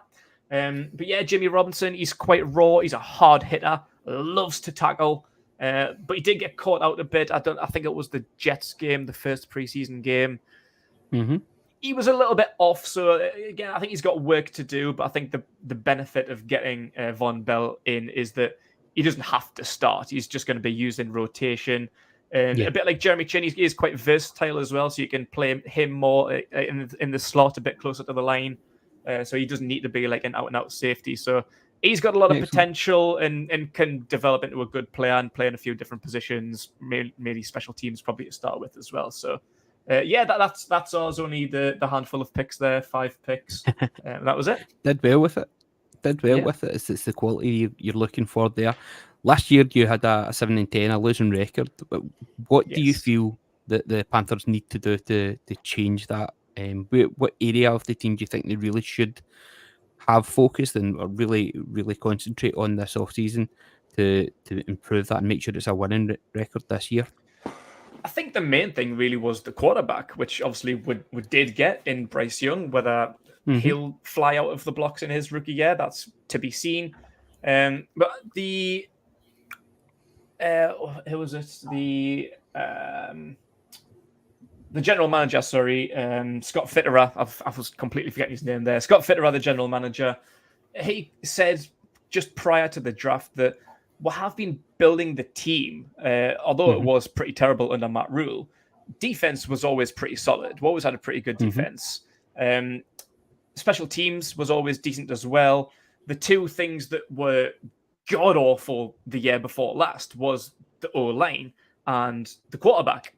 But Jimmy Robinson, he's quite raw. He's a hard hitter, loves to tackle. But he did get caught out a bit. I think it was the Jets game, the first preseason game. He was a little bit off. So again, I think he's got work to do. But I think the benefit of getting Von Bell in is that he doesn't have to start. He's just going to be used in rotation. And a bit like Jeremy Chin, he is quite versatile as well, so you can play him more in the slot, a bit closer to the line. So he doesn't need to be like an out-and-out safety. So he's got a lot of potential and can develop into a good player and play in a few different positions, maybe special teams probably to start with as well. So that's ours. Only the handful of picks there, 5 picks. That was it. Did well with it. With it. It's the quality you're looking for there. Last year you had a 7-10, a losing record. But what do you feel that the Panthers need to do to change that? What area of the team do you think they really should have focused and really concentrate on this off season to improve that and make sure it's a winning record this year? I think the main thing really was the quarterback, which obviously we did get in Bryce Young. Whether he'll fly out of the blocks in his rookie year, that's to be seen. But the who was it? The general manager, Scott Fitterer. I was completely forgetting his name there. Scott Fitterer, the general manager. He said just prior to the draft that we have been building the team, although it was pretty terrible under Matt Rule. Defense was always pretty solid. We always had a pretty good defense. Special teams was always decent as well. The two things that were god awful the year before last was the O-line and the quarterback.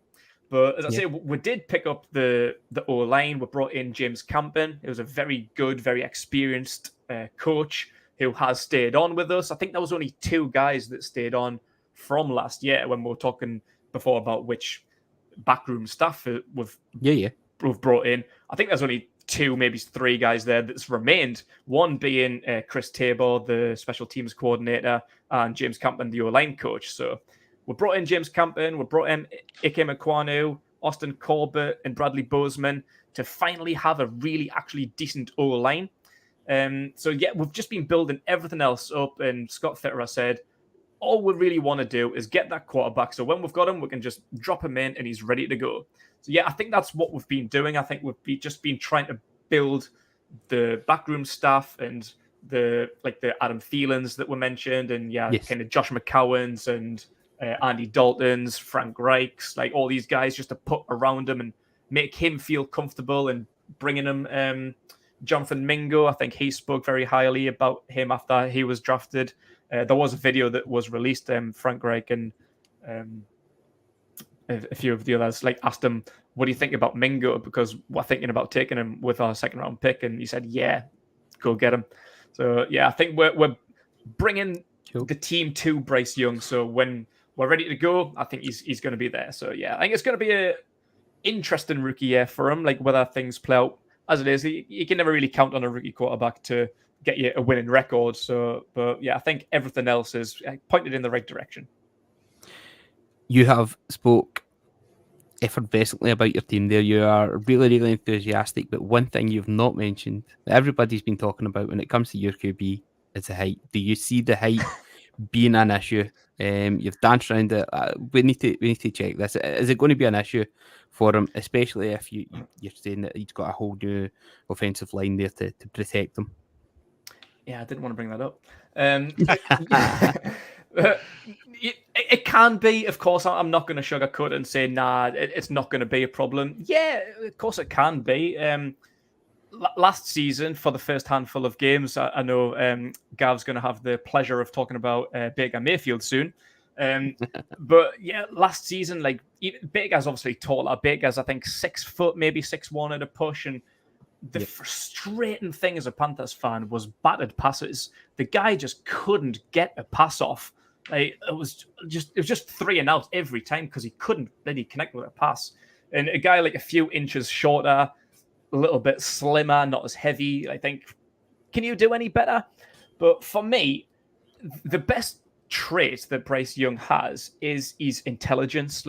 But as I say, we did pick up the O-line. We brought in James Campen. He was a very good, very experienced coach who has stayed on with us. I think there was only 2 guys that stayed on from last year when we were talking before about which backroom staff we've brought in. I think there's only 2, maybe 3 guys there that's remained. One being Chris Tabor, the special teams coordinator, and James Campen, the O-line coach. So we brought in James Campen, we brought in Ike Mekwanu, Austin Corbett, and Bradley Bozeman to finally have a really actually decent O-line. We've just been building everything else up, and Scott Fitterer said, all we really want to do is get that quarterback. So when we've got him, we can just drop him in and he's ready to go. So I think that's what we've been doing. I think we've just been trying to build the backroom staff and the Adam Thielens that were mentioned, and kind of Josh McCowan's and Andy Dalton's, Frank Reich's, like all these guys just to put around him and make him feel comfortable, and bringing him Jonathan Mingo. I think he spoke very highly about him after he was drafted. There was a video that was released. Frank Reich and a few of the others asked him, "What do you think about Mingo? Because we're thinking about taking him with our 2nd round pick." And he said, "Yeah, go get him." So I think we're bringing the team to Bryce Young. So when we're ready to go, I think he's going to be there. So I think it's going to be a interesting rookie year for him. Whether things play out as it is, you can never really count on a rookie quarterback to get you a winning record. So, I think everything else is pointed in the right direction. You have spoke effervescently about your team there. You are really enthusiastic, but one thing you've not mentioned that everybody's been talking about when it comes to your QB is the height. Do you see the height being an issue? You've danced around it. We need to check this. Is it going to be an issue for him, especially if you're saying that he's got a whole new offensive line there to protect him? Yeah, I didn't want to bring that up. It can be, of course. I'm not going to sugarcoat it and say, nah, it's not going to be a problem. Yeah, of course it can be. Last season, for the first handful of games, I know Gav's going to have the pleasure of talking about Baker Mayfield soon. But last season, Baker's obviously taller. Baker's, I think, 6 foot, maybe 6'1" at a push, and the frustrating thing as a Panthers fan was batted passes. The guy just couldn't get a pass off. It was just 3 and out every time because he couldn't really connect with a pass. And a guy a few inches shorter, a little bit slimmer, not as heavy, I think, can you do any better? But for me, the best trait that Bryce Young has is his intelligence.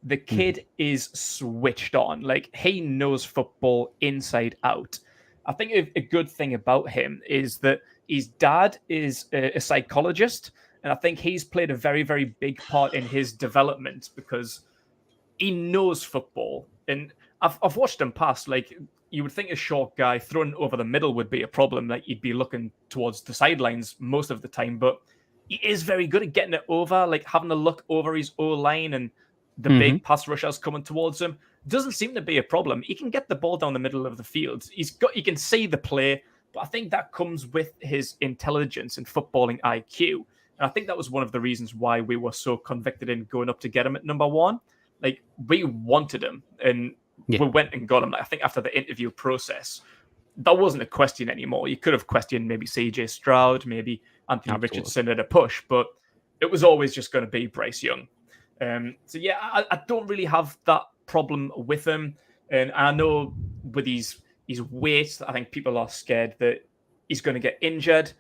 The kid is switched on. He knows football inside out. I think a good thing about him is that his dad is a psychologist, and I think he's played a very, very big part in his development because he knows football. And I've watched him pass. You would think a short guy thrown over the middle would be a problem. He'd be looking towards the sidelines most of the time, but he is very good at getting it over, like having a look over his O-line and the big pass rushers coming towards him. Doesn't seem to be a problem. He can get the ball down the middle of the field. He can see the play, but I think that comes with his intelligence and footballing IQ. And I think that was one of the reasons why we were so convicted in going up to get him at number 1. Like, we wanted him, and we went and got him. Like, I think after the interview process, that wasn't a question anymore. You could have questioned maybe CJ Stroud, maybe Anthony Richardson at a push, but it was always just going to be Bryce Young. So yeah, I don't really have that problem with him. And I know with his weight, I think people are scared that he's going to get injured.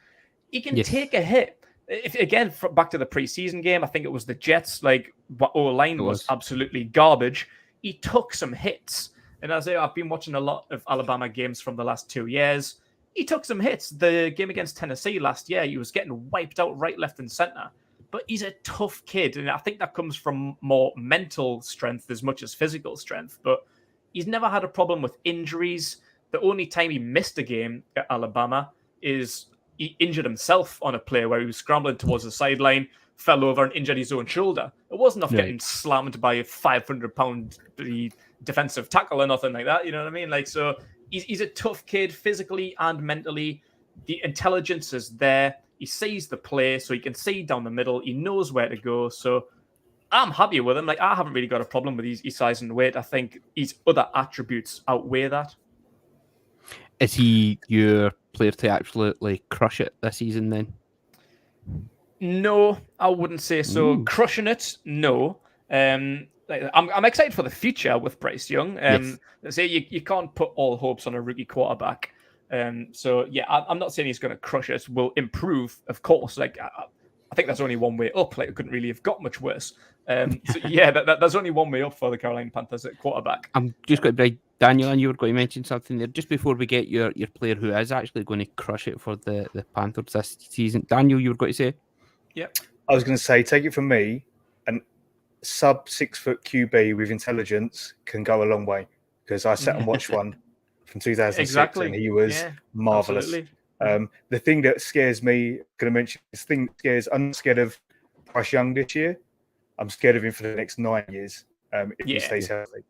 He can take a hit. If again, back to the preseason game, I think it was the Jets, like, O-line was absolutely garbage. He took some hits. And as I've been watching a lot of Alabama games from the last 2 years, he took some hits. The game against Tennessee last year, he was getting wiped out right, left, and center. But he's a tough kid, and I think that comes from more mental strength as much as physical strength. But he's never had a problem with injuries. The only time he missed a game at Alabama is he injured himself on a play where he was scrambling towards the sideline, fell over and injured his own shoulder. It wasn't off getting slammed by a 500-pound defensive tackle or nothing like that. You know what I mean? Like, so he's a tough kid physically and mentally. The intelligence is there. He sees the play, so he can see down the middle. He knows where to go. So I'm happy with him. Like, I haven't really got a problem with his size and weight. I think his other attributes outweigh that. Is he your player to absolutely crush it this season then? No, I wouldn't say so. Crushing it, no. I'm excited for the future with Bryce Young. Say you can't put all hopes on a rookie quarterback. So yeah, I'm not saying he's going to crush it. Will improve, of course. Like, I think there's only one way up. Like, it couldn't really have got much worse. So yeah, there's only one way up for the Carolina Panthers at quarterback. I'm just going to break Daniel, and you were going to mention something there just before we get your player who is actually going to crush it for the Panthers this season. Daniel, you were going to say? Yeah, I was going to say, take it from me, an sub 6 foot QB with intelligence can go a long way, because I sat and watched one from 2006 and he was marvelous. The thing that scares me, going to mention, I'm scared of Bryce Young this year. I'm scared of him for the next 9 years if he stays healthy.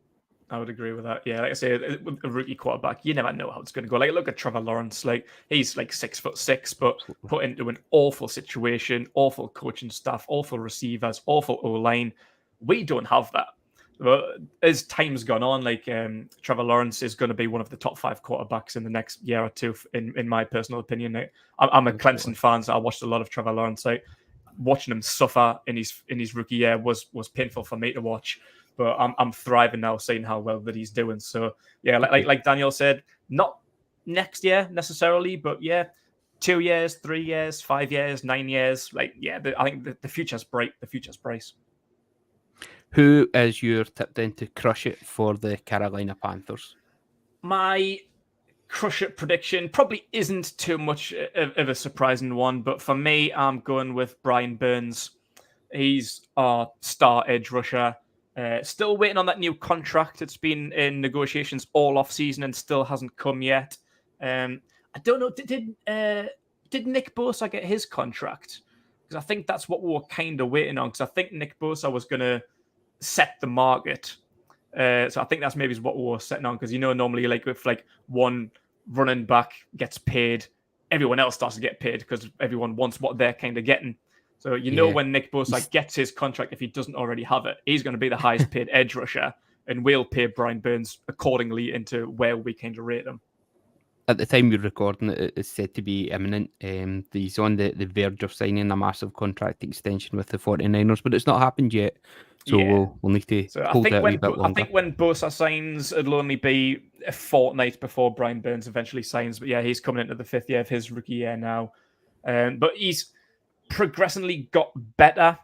I would agree with that. Yeah, like I say, with a rookie quarterback, you never know how it's going to go. Like, look at Trevor Lawrence. Like, he's like 6'6", but put into an awful situation, awful coaching staff, awful receivers, awful O-line. We don't have that. But as time's gone on, like, Trevor Lawrence is going to be one of the top 5 quarterbacks in the next year or two, in my personal opinion. Like, I'm a Clemson fan, so I watched a lot of Trevor Lawrence. Like, watching him suffer in his rookie year was painful for me to watch. But I'm thriving now, seeing how well that he's doing. So yeah, like Daniel said, not next year necessarily, but yeah, 2 years, 3 years, 5 years, 9 years. Like, yeah, I think the future's bright. The future's bright. Who is your tip then to crush it for the Carolina Panthers? My crush it prediction probably isn't too much of a surprising one, but for me, I'm going with Brian Burns. He's our star edge rusher. Still waiting on that new contract. It's been in negotiations all off season and still hasn't come yet. I don't know. Did Nick Bosa get his contract? Because I think that's what we were kind of waiting on. Because I think Nick Bosa was going to set the market. So I think that's maybe what we were setting on. Because normally, like, if like one running back gets paid, everyone else starts to get paid because everyone wants what they're kind of getting. So when Nick Bosa gets his contract, if he doesn't already have it, he's going to be the highest paid edge rusher, and we'll pay Brian Burns accordingly into where we kind of rate him. At the time we're recording it, it's said to be imminent. He's on the verge of signing a massive contract extension with the 49ers, but it's not happened yet. So we'll need to hold it a wee bit longer. I think when Bosa signs, it'll only be a fortnight before Brian Burns eventually signs. But yeah, he's coming into the 5th year of his rookie year now. But he's progressively got better.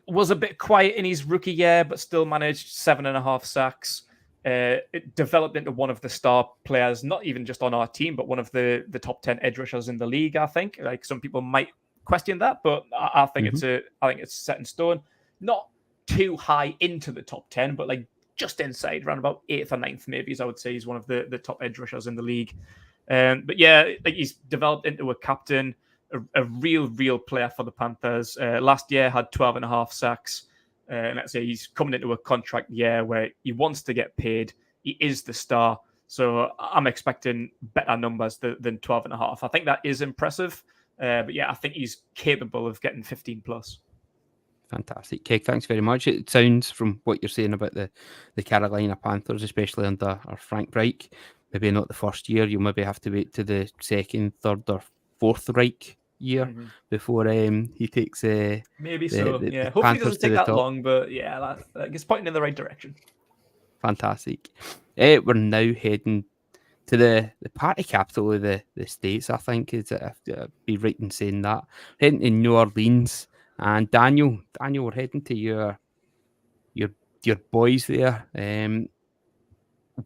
Was a bit quiet in his rookie year, but still managed 7.5 sacks. It developed into one of the star players, not even just on our team, but one of the top 10 edge rushers in the league. I think, like, some people might question that, but I think it's set in stone. Not too high into the top 10, but like just inside, around about 8th or 9th, maybe, as I would say. He's one of the top edge rushers in the league. But yeah, like, he's developed into a captain. a real player for the Panthers. Last year had 12.5 sacks. And let's say he's coming into a contract year where he wants to get paid. He is the star. So I'm expecting better numbers than 12.5. I think that is impressive. But yeah, I think he's capable of getting 15 plus. Fantastic. Keg, thanks very much. It sounds from what you're saying about the Carolina Panthers, especially under Frank Reich, maybe not the first year. You'll maybe have to wait to the second, third, or fourth Reich year before he takes maybe so. the Hopefully Panthers it doesn't take that long, but yeah, it's pointing in the right direction. Fantastic. We're now heading to the party capital of the States, I think. I'd be right in saying that. Heading to New Orleans. And Daniel, we're heading to your boys there.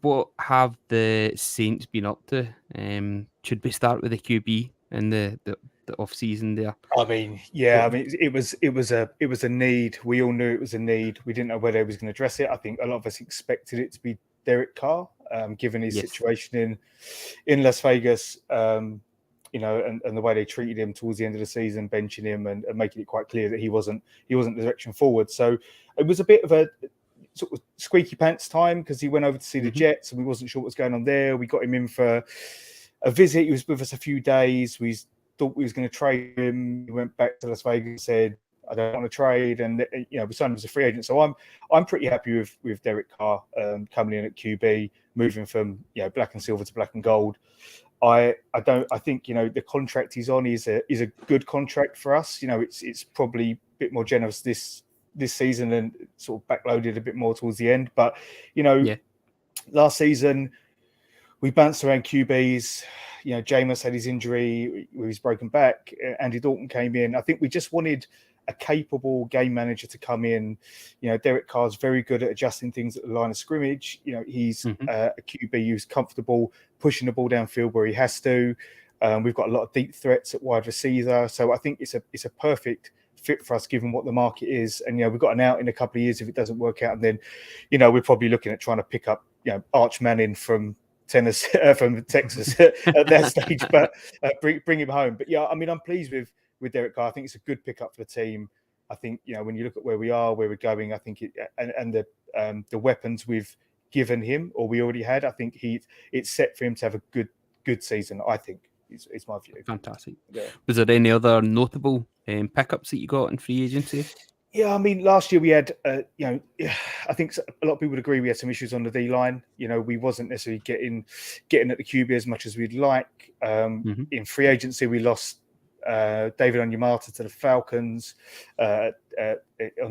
What have the Saints been up to? Should we start with the QB and the off season there? I mean, it was a need. We all knew it was a need. We didn't know whether he was going to address it. I think a lot of us expected it to be Derek Carr, given his situation in Las Vegas. And the way they treated him towards the end of the season, benching him and making it quite clear that he wasn't the direction forward. So it was a bit of a sort of squeaky pants time because he went over to see the Jets and we wasn't sure what was going on there. We got him in for a visit. He was with us a few days. We thought we was going to trade him. He went back to Las Vegas and said, I don't want to trade. And, we signed him as a free agent. So I'm pretty happy with Derek Carr coming in at QB, moving from, black and silver to black and gold. I think the contract he's on is a good contract for us. It's probably a bit more generous this season and sort of backloaded a bit more towards the end. But last season we bounced around QBs. Jameis had his injury with his broken back. Andy Dalton came in. I think we just wanted a capable game manager to come in. Derek Carr's very good at adjusting things at the line of scrimmage. He's a QB who's comfortable pushing the ball downfield where he has to. We've got a lot of deep threats at wide receiver. So I think it's a perfect fit for us given what the market is. And, we've got an out in a couple of years if it doesn't work out. And then, we're probably looking at trying to pick up, Arch Manning from Tennessee, from Texas at that stage, but bring him home. But yeah, I mean, I'm pleased with Derek Carr. I think it's a good pickup for the team. I think, when you look at where we are, where we're going, I think the weapons we've given him or we already had, I think it's set for him to have a good season. I think it's my view. Fantastic. Yeah. Was there any other notable pickups that you got in free agency? Yeah, I mean, last year we had, I think a lot of people would agree we had some issues on the D line. We wasn't necessarily getting at the QB as much as we'd like. In free agency, we lost David Onyemata to the Falcons. On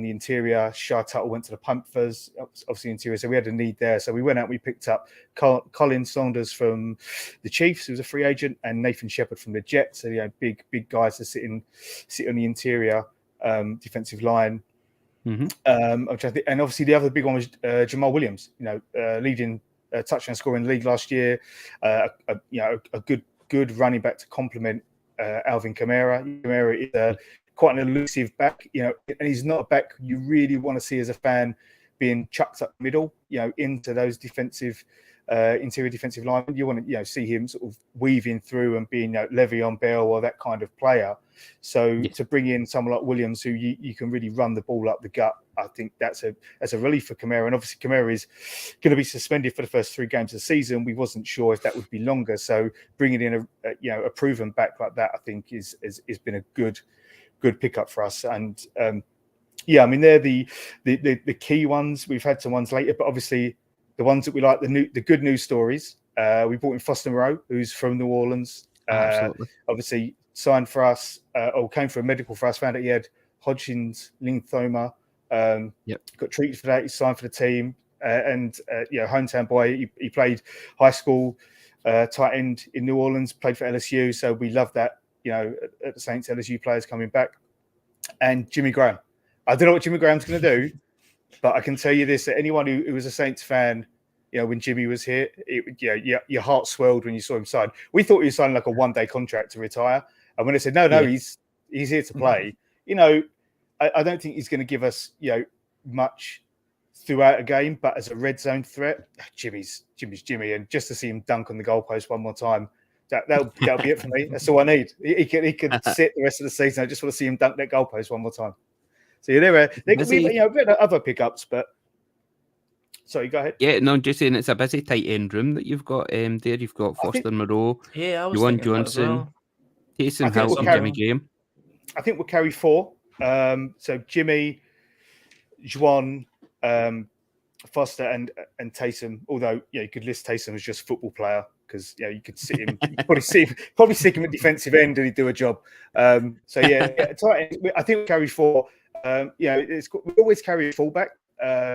the interior, Shah Tuttle went to the Panthers, obviously interior. So we had a need there. So we went out and we picked up Colin Saunders from the Chiefs, who was a free agent, and Nathan Shepard from the Jets. So, big guys to sit on the interior defensive line. Which I think, and obviously the other big one was Jamal Williams, leading touchdown scorer in the league last year. A good running back to complement Alvin Kamara. Kamara is quite an elusive back, and he's not a back you really want to see as a fan being chucked up the middle, into those interior defensive linemen. You want to, see him sort of weaving through and being Le'Veon Bell or that kind of player. So to bring in someone like Williams, who you can really run the ball up the gut, I think that's a relief for Kamara. And obviously Kamara is going to be suspended for the first 3 games of the season. We wasn't sure if that would be longer. So bringing in a proven back like that, I think is been a good pickup for us. And I mean, they're the key ones. We've had some ones later, but obviously the ones that we like, the good news stories. We brought in Foster Moreau, who's from New Orleans. Absolutely. Obviously signed for us, or came for a medical for us, found out he had Hodgkin's lymphoma. Got treated for that. He signed for the team. Hometown boy. He played high school tight end in New Orleans, played for LSU. So we love that, at the Saints, LSU players coming back. And Jimmy Graham. I don't know what Jimmy Graham's going to do, but I can tell you this, that anyone who was a Saints fan, when Jimmy was here, your heart swelled when you saw him sign. We thought he was signing like a 1-day contract to retire. And when they said, no, he's here to play, I don't think he's going to give us, much throughout a game, but as a red zone threat, Jimmy's Jimmy. And just to see him dunk on the goalpost one more time that'll be it for me. That's all I need. He could sit the rest of the season. I just want to see him dunk that goalpost one more time. So there could be a bit of other pickups, but sorry, go ahead. Yeah, no, just saying it's a busy tight end room that you've got there. You've got Foster Moreau, Yeah, I was Juan thinking that as Johnson, well. Taysom think Hill, we'll and carry- Jimmy Graham. I think we'll carry 4. So Jimmy, Juan, Foster, and Taysom. Although you could list Taysom as just football player because you could sit him, you could probably stick him at defensive end and he'd do a job. So tight end, I think we'll carry 4. We always carry a fullback.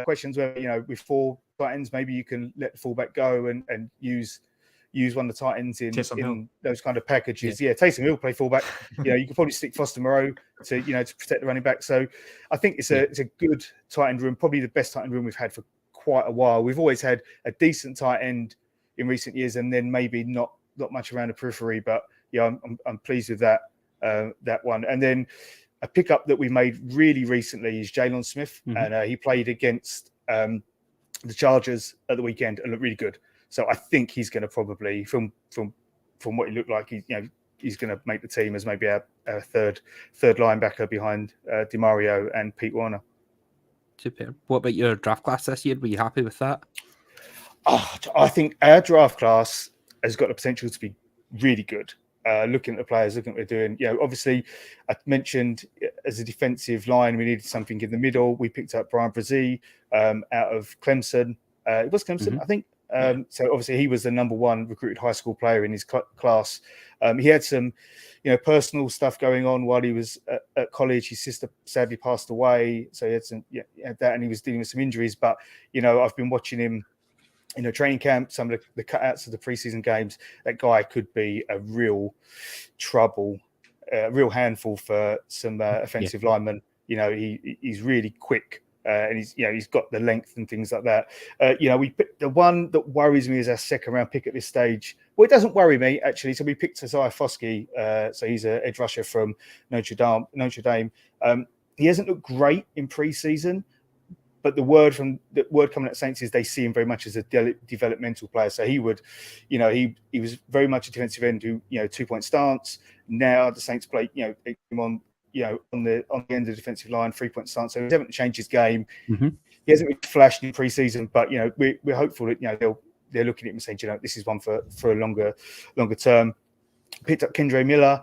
Questions where with 4 tight ends, maybe you can let the fullback go and use one of the tight ends in those kind of packages. Yeah, Taysom Hill play fullback. You could probably stick Foster Moreau to protect the running back. So I think it's a good tight end room, probably the best tight end room we've had for quite a while. We've always had a decent tight end in recent years, and then maybe not much around the periphery. But I'm pleased with that one. And then a pickup that we made really recently is Jalen Smith, and he played against the Chargers at the weekend and looked really good. So I think he's going to probably, from what he looked like, he's going to make the team as maybe a third linebacker behind DeMario and Pete Warner. Super. What about your draft class this year? Were you happy with that? I think our draft class has got the potential to be really good. Looking at the players, looking at what they're doing. Obviously, I mentioned as a defensive line, we needed something in the middle. We picked up Brian Brzee out of Clemson. It was Clemson, I think. So obviously, he was the number 1 recruited high school player in his class. He had some, personal stuff going on while he was at college. His sister sadly passed away, so he had some that, and he was dealing with some injuries. But I've been watching him. Training camp, some of the cutouts of the preseason games, that guy could be a real trouble, a real handful for some offensive linemen. He's really quick and he's got the length and things like that. We picked the one that worries me is our second round pick at this stage. Well, it doesn't worry me actually. So we picked Isaiah Foskey. So he's an edge rusher from Notre Dame. He hasn't looked great in preseason. But the word coming at Saints is they see him very much as a developmental player. So he would, he was very much a defensive end who, 2-point stance. Now the Saints play, him on, on the end of the defensive line, 3-point stance. So he hasn't changed his game. He hasn't really flashed in preseason, but we're hopeful that they're looking at him and saying, this is one for a longer term. Picked up Kendre Miller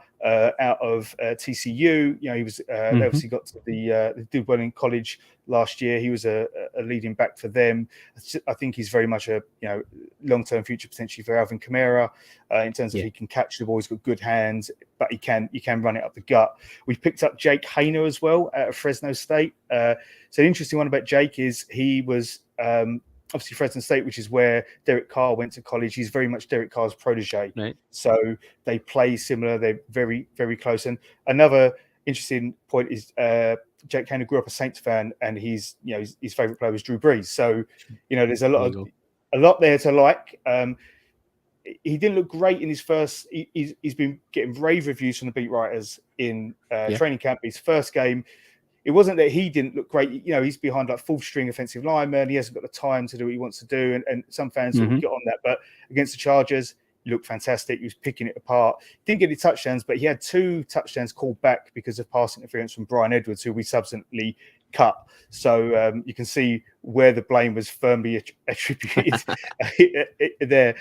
out of TCU. He was they obviously got to the did well in college last year. He was a leading back for them. I think he's very much a long-term future potentially for Alvin Kamara in terms of he can catch the ball. He's got good hands, but he can run it up the gut. We picked up Jake Hayner as well out of Fresno State. So the interesting one about Jake is he was obviously Fresno State, which is where Derek Carr went to college. He's very much Derek Carr's protege. Right. So they play similar. They're very, very close. And another interesting point is Jake Hayner grew up a Saints fan, and his favorite player was Drew Brees. So, there's a lot there to like. He didn't look great in his first. He's been getting rave reviews from the beat writers in training camp. His first game, it wasn't that he didn't look great. He's behind like full string offensive lineman. He hasn't got the time to do what he wants to do. And some fans will get on that. But against the Chargers, he looked fantastic. He was picking it apart. Didn't get any touchdowns, but he had 2 touchdowns called back because of pass interference from Brian Edwards, who we subsequently cut. So you can see where the blame was firmly attributed there.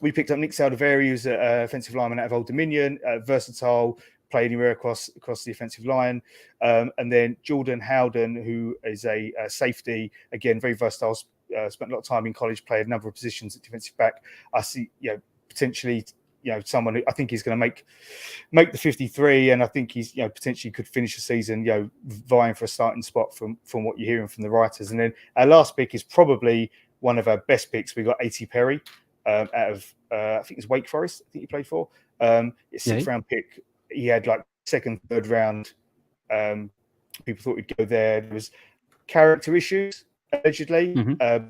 We picked up Nick Saldiveri, who's an offensive lineman out of Old Dominion, versatile, play anywhere across the offensive line. And then Jordan Howden, who is a safety, again, very versatile, spent a lot of time in college, played a number of positions at defensive back. I see, potentially, someone who I think he's going to make the 53, and I think he's, potentially could finish the season, vying for a starting spot from what you're hearing from the writers. And then our last pick is probably one of our best picks. We got A.T. Perry out of, I think it's Wake Forest, I think he played for. It's a 6th round pick. He had like 2nd, 3rd round. People thought he'd go there. There was character issues, allegedly.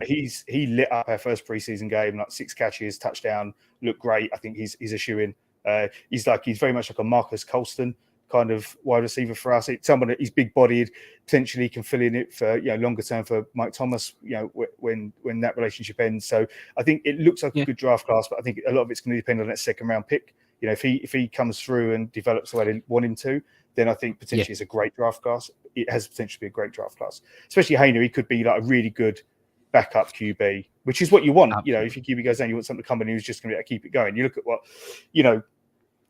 He lit up our first preseason game, like 6 catches, touchdown, looked great. I think he's a shoo-in. He's very much like a Marcus Colston kind of wide receiver for us. It's someone that he's big-bodied, potentially can fill in it for longer term for Mike Thomas, when that relationship ends. So I think it looks like a good draft class, but I think a lot of it's going to depend on that second round pick. You know, if he comes through and develops the way they want him to, then I think potentially it's a great draft class. It has potential to be a great draft class, especially Hayner. He could be like a really good backup QB, which is what you want. Absolutely. You know, if your QB goes down, you want something to come in who's just going to be able to keep it going. You look at what, you know,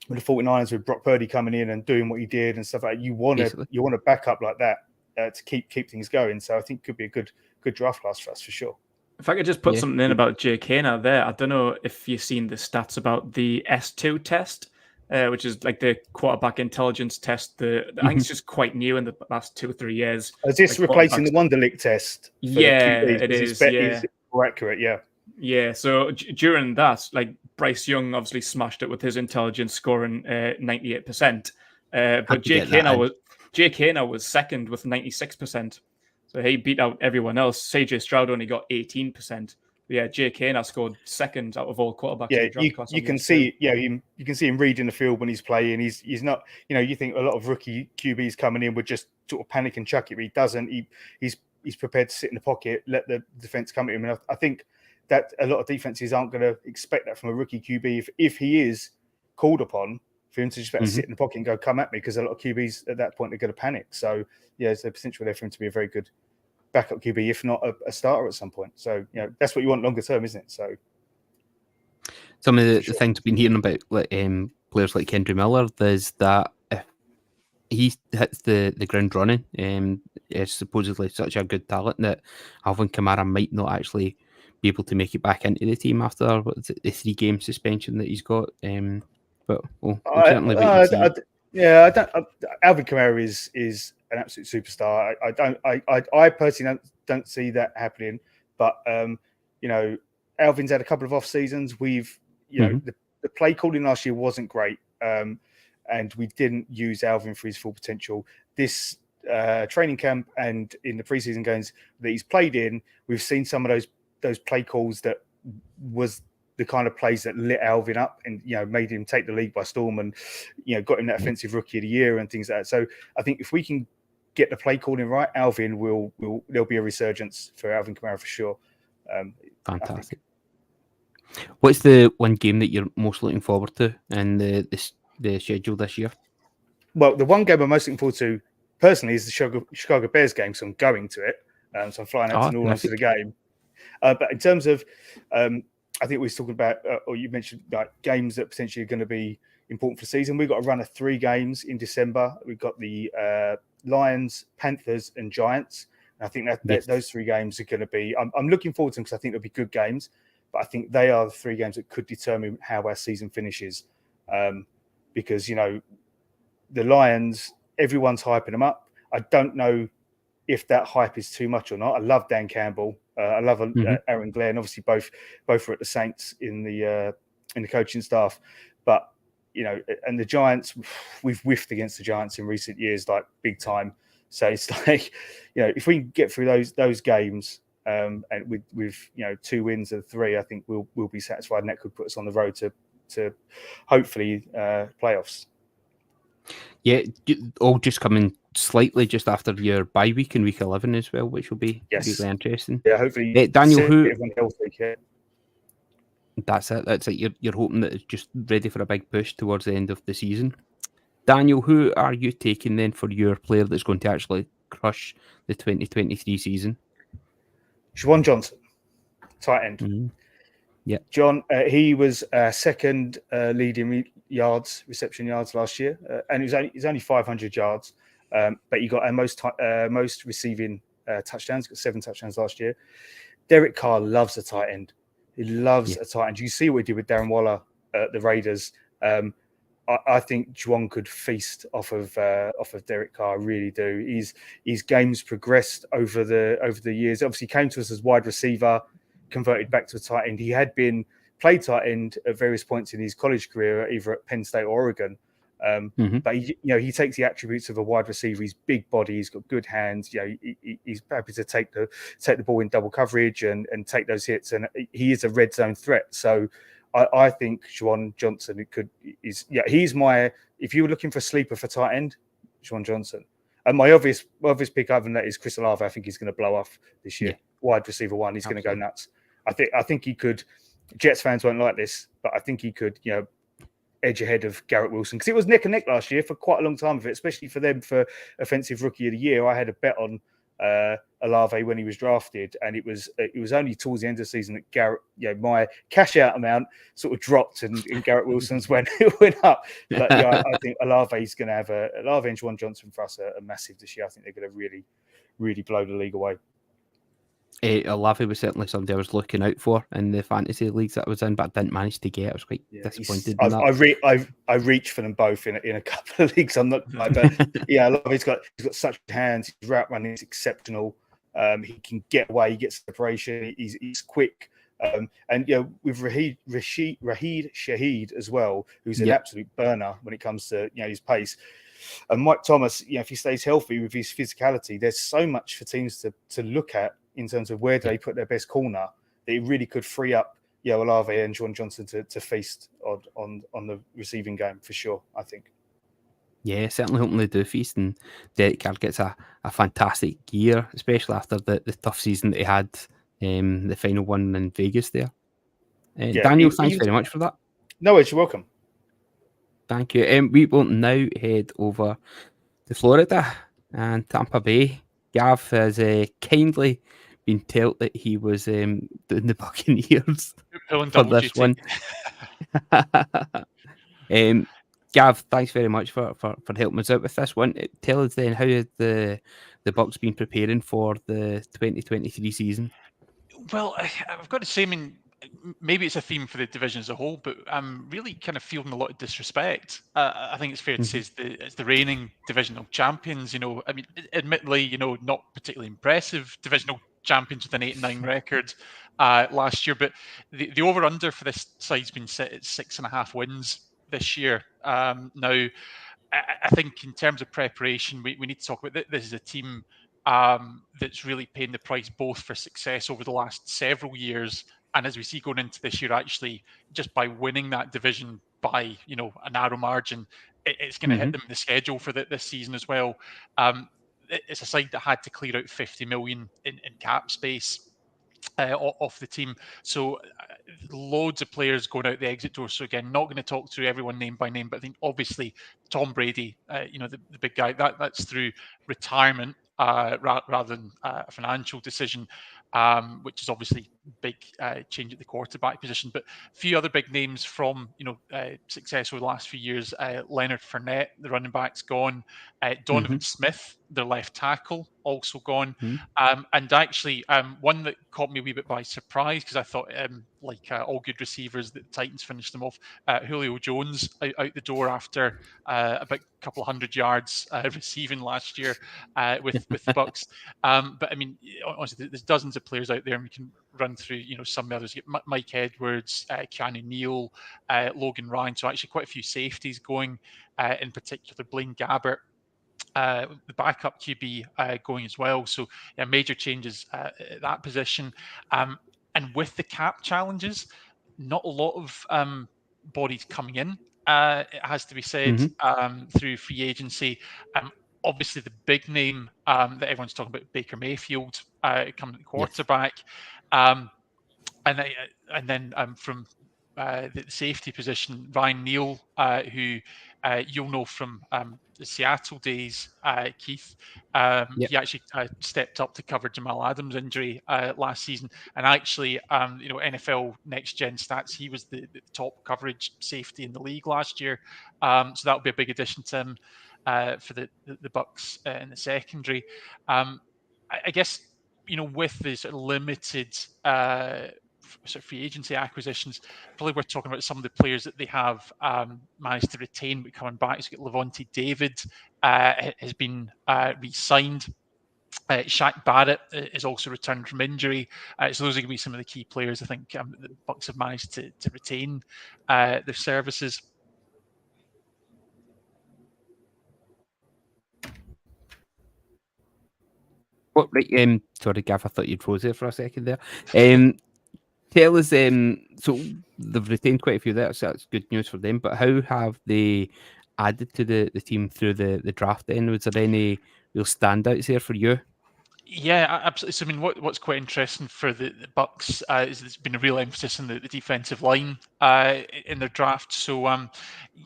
with the 49ers with Brock Purdy coming in and doing what he did and stuff like that, you want a backup like that to keep things going. So I think it could be a good draft class for us for sure. If I could just put something in about J.K. now there, I don't know if you've seen the stats about the S2 test, which is like the quarterback intelligence test. I think it's just quite new in the last 2 or 3 years. Is this like replacing the Wonderlic test? It is. It's more accurate, Yeah, so during that, like Bryce Young obviously smashed it with his intelligence scoring 98%. But J.K. now was second with 96%. So he beat out everyone else. CJ Stroud only got 18%. But yeah, J.K. now scored second out of all quarterbacks. Yeah, you can see. Yeah, you can see him reading the field when he's playing. He's not. You know, you think a lot of rookie QBs coming in would just sort of panic and chuck it, but he doesn't. He's prepared to sit in the pocket, let the defense come at him. And I think that a lot of defenses aren't going to expect that from a rookie QB if he is called upon for him to just sit in the pocket and go, come at me, because a lot of QBs at that point are going to panic. So yeah, there's the potential there for him to be a very good backup QB, if not a starter at some point. So you know, that's what you want longer term, isn't it? So some of the things we've been hearing about players like Kendry Miller is that if he hits the ground running, is supposedly such a good talent that Alvin Kamara might not actually be able to make it back into the team after the 3-game suspension that he's got. But we'll certainly wait and see. Alvin Kamara is an absolute superstar. I personally don't see that happening. But you know, Alvin's had a couple of off seasons. We've the play calling last year wasn't great, and we didn't use Alvin for his full potential. This training camp and in the preseason games that he's played in, we've seen some of those play calls that was the kind of plays that lit Alvin up and, you know, made him take the league by storm and, you know, got him that offensive rookie of the year and things like that. So I think if we can get the play calling right, Alvin there'll be a resurgence for Alvin Kamara for sure. Fantastic. What's the one game that you're most looking forward to in the schedule this year? Well, the one game I'm most looking forward to personally is the Chicago Bears game, so I'm going to it. So I'm flying out to New Orleans for the game. But in terms of, I think we were talking about, or you mentioned like games that potentially are going to be important for the season. We've got to run 3 games in December. We've got the Lions, Panthers, and Giants. And I think that those 3 games are going to be. I'm looking forward to them because I think they'll be good games. But I think they are the 3 games that could determine how our season finishes. Because, you know, the Lions, everyone's hyping them up. I don't know if that hype is too much or not. I love Dan Campbell. I love Aaron Glenn. Obviously, both were at the Saints in the coaching staff. But you know, and the Giants, we've whiffed against the Giants in recent years, like big time. So it's like, you know, if we can get through those games, and with you know 2 wins of 3, I think we'll be satisfied, and that could put us on the road to hopefully playoffs. Yeah, all just coming slightly just after your bye week in week 11 as well, which will be really interesting. Yeah, hopefully. Daniel, everyone healthy. That's it. That's it. You're hoping that it's just ready for a big push towards the end of the season. Daniel, who are you taking then for your player that's going to actually crush the 2023 season? Juwan Johnson, tight end. Mm-hmm. Yeah, John. He was second leading reception yards last year, and he's only 500 yards. But he got our most receiving touchdowns. Got 7 touchdowns last year. Derek Carr loves a tight end. He loves a tight end. You see what he did with Darren Waller at the Raiders. I think Juwan could feast off of Derek Carr. I really do. His game's progressed over the years. Obviously, came to us as wide receiver, converted back to a tight end. He had played tight end at various points in his college career, either at Penn State or Oregon. But he takes the attributes of a wide receiver. He's big body. He's got good hands. You know, he's happy to take the ball in double coverage and take those hits. And he is a red zone threat. So I think Juwan Johnson he's my. If you were looking for a sleeper for tight end, Juwan Johnson. And my obvious pick other than that is Chris Olave. I think he's going to blow off this year. wide receiver one, he's going to go nuts. I think he could. Jets fans won't like this, but I think he could, edge ahead of Garrett Wilson, because it was neck and neck last year for quite a long time of it, especially for them for offensive rookie of the year. I had a bet on Olave when he was drafted, and it was only towards the end of the season that Garrett, my cash out amount sort of dropped, and Garrett Wilson's went up. But I think Olave's going to have Olave and Juwan Johnson for us are massive this year. I think they're going to really, really blow the league away. Olave was certainly somebody I was looking out for in the fantasy leagues that I was in, but I didn't manage to get. I was quite disappointed. I reached for them both in a couple of leagues. I'm not, but Olave's got such hands. His route running is exceptional. He can get away. He gets separation. He's quick. And with Raheed Shaheed as well, who's an absolute burner when it comes to his pace. And Mike Thomas, if he stays healthy with his physicality, there's so much for teams to look at in terms of where do they put their best corner, that it really could free up Olave and Juwan Johnson to feast on the receiving game for sure, I think. Yeah, certainly hoping they do feast, and Derek Carr gets a fantastic year, especially after the tough season that he had, the final one in Vegas there. Daniel, thanks very much for that. No, you're welcome. Thank you. We will now head over to Florida and Tampa Bay. Gav has kindly been told that he was doing the Buccaneers for this one. Gav, thanks very much for helping us out with this one. Tell us then, how has the Bucs been preparing for the 2023 season? Well, I've got to say, maybe it's a theme for the division as a whole, but I'm really kind of feeling a lot of disrespect. I think it's fair to say it's the reigning divisional champions. Admittedly, not particularly impressive divisional champions with an 8-9 record last year, but the over/under for this side's been set at 6.5 wins this year. Now, I think in terms of preparation, we need to talk about this is a team that's really paying the price both for success over the last several years, and as we see going into this year, actually just by winning that division by a narrow margin, it's going to hit them in the schedule for this season as well. It's a side that had to clear out 50 million in cap space off the team, so loads of players going out the exit door. So again, not going to talk through everyone name by name, but I think obviously Tom Brady, the big guy, that's through retirement rather than a financial decision, which is obviously big change at the quarterback position. But a few other big names from success over the last few years: Leonard Fournette, the running back's gone. Donovan Smith, their left tackle, also gone. And actually, one that caught me a wee bit by surprise, because I thought, like all good receivers, that the Titans finished them off. Julio Jones out the door after about a couple of 100 yards receiving last year with the Bucs. But honestly, there's dozens of players out there, and we can run through some of the others. You get Mike Edwards, Keanu Neal, Logan Ryan. So actually quite a few safeties going, in particular Blaine Gabbert, the backup QB, going as well. So major changes at that position. And with the cap challenges, not a lot of bodies coming in, it has to be said, through free agency. Obviously, the big name that everyone's talking about, Baker Mayfield, coming at quarterback. And then from the safety position, Ryan Neal, who you'll know from the Seattle days, Keith. He actually stepped up to cover Jamal Adams' injury last season, and actually, NFL Next Gen stats, he was the top coverage safety in the league last year. So that'll be a big addition to him for the Bucs in the secondary. I guess with the sort of limited sort of free agency acquisitions, probably we're talking about some of the players that they have managed to retain but coming back. So Levante David has been re-signed. Shaq Barrett is also returned from injury. So those are going to be some of the key players I think the Bucs have managed to retain their services. What, right, sorry, Gav, I thought you'd froze there for a second there. Tell us, so they've retained quite a few there, so that's good news for them, but how have they added to the team through the draft then? Was there any real standouts there for you? Yeah, absolutely. So, I mean, what's quite interesting for the Bucks is there's been a real emphasis on the defensive line in their draft. So,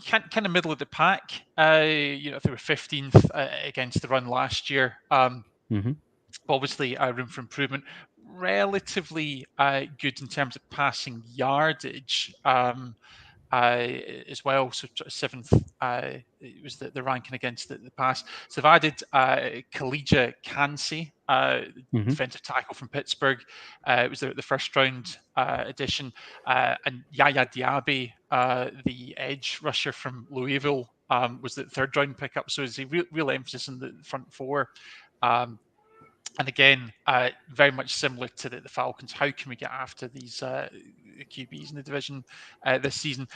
kind of middle of the pack. If they were 15th against the run last year, obviously room for improvement. Relatively good in terms of passing yardage. As well. So seventh it was the ranking against the pass. So they've added Khalija Kansi, defensive tackle from Pittsburgh. It was the first round addition. And Yaya Diaby, the edge rusher from Louisville, was the third round pickup. So it's a real emphasis on the front four. And again, very much similar to the Falcons. How can we get after these QBs in the division this season?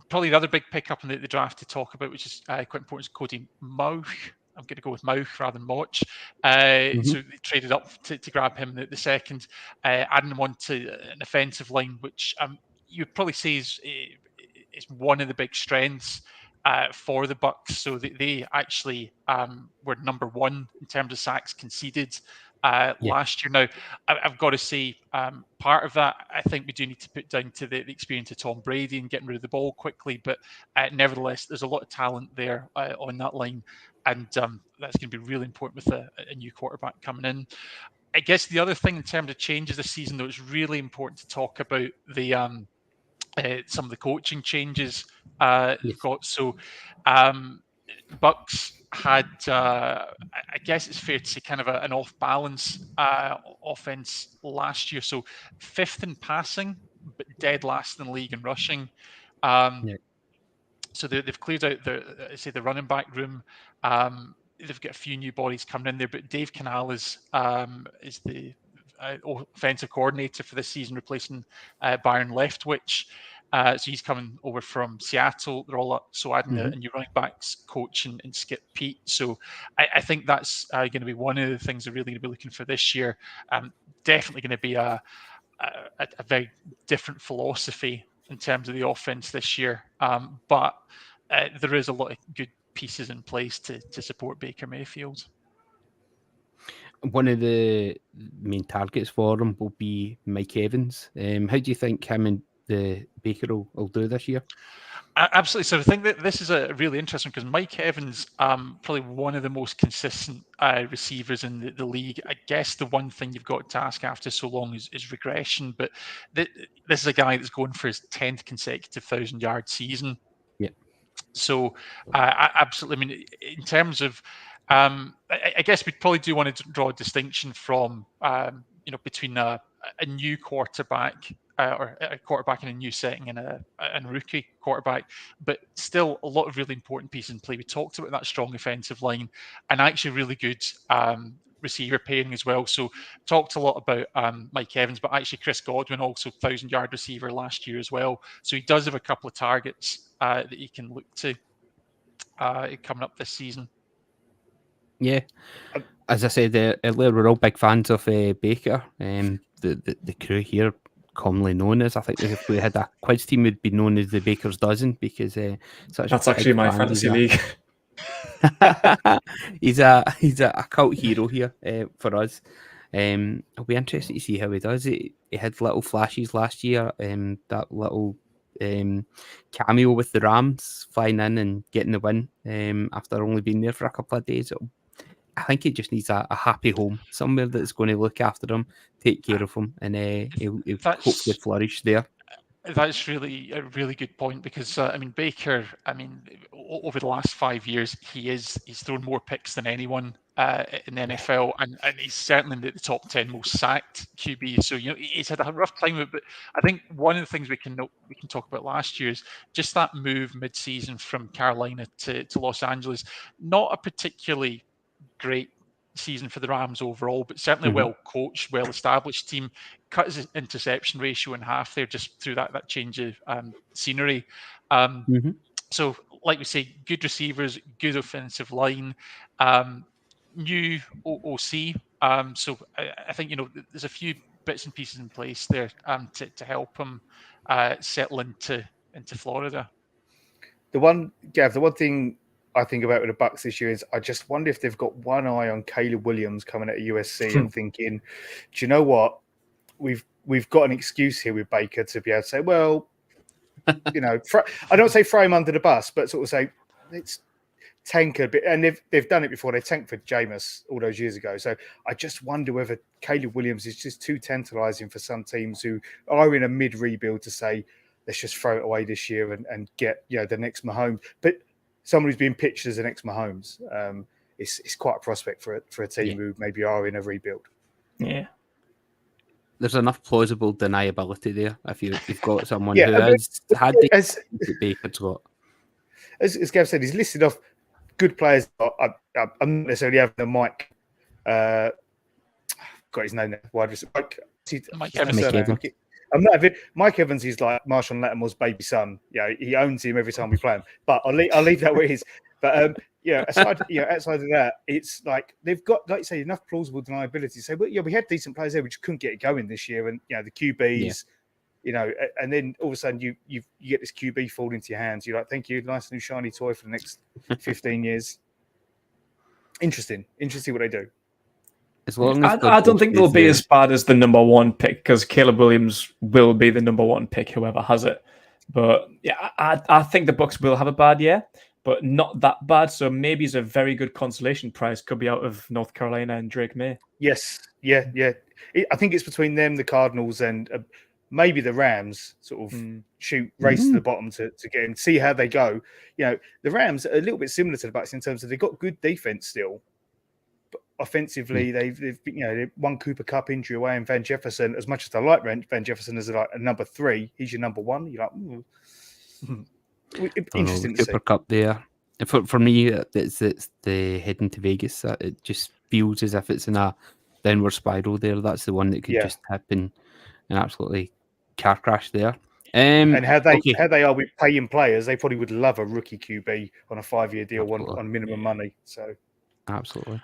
Probably the other big pickup in the draft to talk about, which is quite important, is Cody Mauch. I'm going to go with Mauch rather than Moch. So they traded up to grab him the second, adding him onto an offensive line, which you'd probably say is one of the big strengths for the Bucks. So they actually were number one in terms of sacks conceded last year. Now, I've got to say, part of that, I think we do need to put down to the experience of Tom Brady and getting rid of the ball quickly. But nevertheless, there's a lot of talent there on that line. And that's going to be really important with a new quarterback coming in. I guess the other thing in terms of changes this season, though, it's really important to talk about the some of the coaching changes they've got. So Bucks had, I guess it's fair to say, kind of an off-balance offense last year. So fifth in passing, but dead last in the league in rushing. So they've cleared out the running back room. They've got a few new bodies coming in there, but Dave Canales is the offensive coordinator for this season, replacing Byron Leftwich. So he's coming over from Seattle. They're all so adding a new running backs coach and Skip Pete. So I think that's going to be one of the things they're really going to be looking for this year. Definitely going to be a very different philosophy in terms of the offense this year. But there is a lot of good pieces in place to support Baker Mayfield. One of the main targets for him will be Mike Evans. How do you think him and the Baker will do this year? Absolutely. So I think that this is a really interesting because Mike Evans, probably one of the most consistent receivers in the league. I guess the one thing you've got to ask after so long is regression. But this is a guy that's going for his 10th consecutive 1,000-yard season. Yeah. So absolutely. I mean, in terms of, I guess we probably do want to draw a distinction from, between a new quarterback. Or a quarterback in a new setting and a rookie quarterback, but still a lot of really important pieces in play. We talked about that strong offensive line and actually really good receiver pairing as well. So talked a lot about Mike Evans, but actually Chris Godwin, also 1,000-yard receiver last year as well. So he does have a couple of targets that he can look to coming up this season. Yeah. As I said earlier, we're all big fans of Baker. The crew here, commonly known as, I think if we had a quiz team, it'd be known as the Baker's Dozen because that's actually my fantasy league. he's a cult hero here for us. It'll be interesting to see how he does. He had little flashes last year. That little cameo with the Rams, flying in and getting the win after only being there for a couple of days. I think he just needs a happy home, somewhere that's going to look after him, take care of him, and he'll hopefully flourish there. That's really a really good point because Baker. Over the last 5 years, he's thrown more picks than anyone in the NFL, and he's certainly in the top 10 most sacked QB. So he's had a rough time of it. But I think one of the things we can talk about last year is just that move mid-season from Carolina to Los Angeles. Not a particularly great season for the Rams overall, but certainly a well-coached, well-established team. Cut his interception ratio in half there just through that change of scenery. So, like we say, good receivers, good offensive line, new OC. So I think there's a few bits and pieces in place there to help him settle into Florida. The one thing I think about with the Bucks this year is I just wonder if they've got one eye on Caleb Williams coming out of USC and thinking, do you know what? We've got an excuse here with Baker to be able to say, well, you know, I don't say throw him under the bus, but sort of say let's tank a bit. And they've done it before. They tanked for Jameis all those years ago. So I just wonder whether Caleb Williams is just too tantalising for some teams who are in a mid rebuild to say, let's just throw it away this year and get, you know, the next Mahomes. But someone who's being pitched as the next Mahomes, it's quite a prospect for a team who maybe are in a rebuild. Yeah. There's enough plausible deniability there if you've got someone Yeah, who I mean, has had the as Baker's got. As Gav said, he's listed off good players. I'm not necessarily having a Mike. Got his name there. Mike Evans. I'm not having Mike Evans. Is like Marshawn Lattimore's baby son. Yeah, he owns him every time we play him. But I'll leave that where it is. But outside of that, it's like they've got, like you say, enough plausible deniability to say, well, we had decent players there, we just couldn't get it going this year, and the QBs. And then all of a sudden you get this QB fall into your hands. You're like, thank you, nice new shiny toy for the next 15 years. Interesting what they do. As long as I don't think they'll be as bad as the number one pick, because Caleb Williams will be the number one pick, whoever has it. But yeah, I think the Bucs will have a bad year, but not that bad. So maybe it's a very good consolation prize could be out of North Carolina and Drake May. Yes, yeah. I think it's between them, the Cardinals, and maybe the Rams. Sort of race to the bottom to get in, see how they go. The Rams are a little bit similar to the Bucs in terms of they've got good defense still. Offensively, they've won Cooper Cup injury away, and Van Jefferson. As much as I like Van Jefferson as like a number 3, he's your number 1. You're like, interesting to see. Cooper Cup there. For me, it's the heading to Vegas. It just feels as if it's in a downward spiral there. That's the one that could just happen an absolutely car crash there. And how they are with paying players, they probably would love a rookie QB on a 5-year deal on minimum money. So absolutely.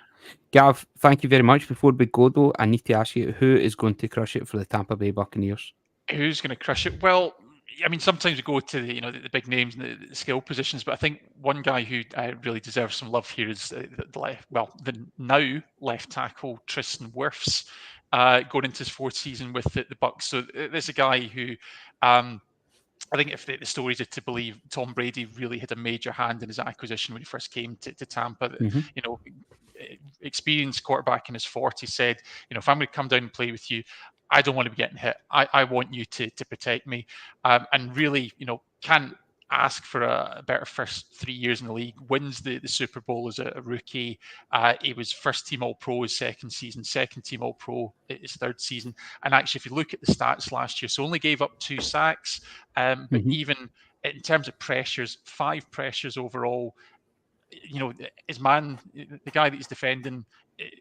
Gav, thank you very much. Before we go, though, I need to ask you, who is going to crush it for the Tampa Bay Buccaneers? Who's going to crush it? Well, I mean, sometimes we go to the big names and the skill positions, but I think one guy who really deserves some love here is the now left tackle Tristan Wirfs, going into his 4th season with the Bucs. So there's a guy who. I think if the stories are to believe, Tom Brady really had a major hand in his acquisition when he first came to Tampa. Experienced quarterback in his 40s said, if I'm going to come down and play with you, I don't want to be getting hit. I want you to protect me. And really, can't ask for a better first 3 years in the league. Wins the Super Bowl as a rookie. He was first team All-Pro his 2nd season, second team All-Pro his 3rd season. And actually, if you look at the stats last year, so only gave up 2 sacks, but even in terms of pressures, 5 pressures overall. His man, the guy that he's defending,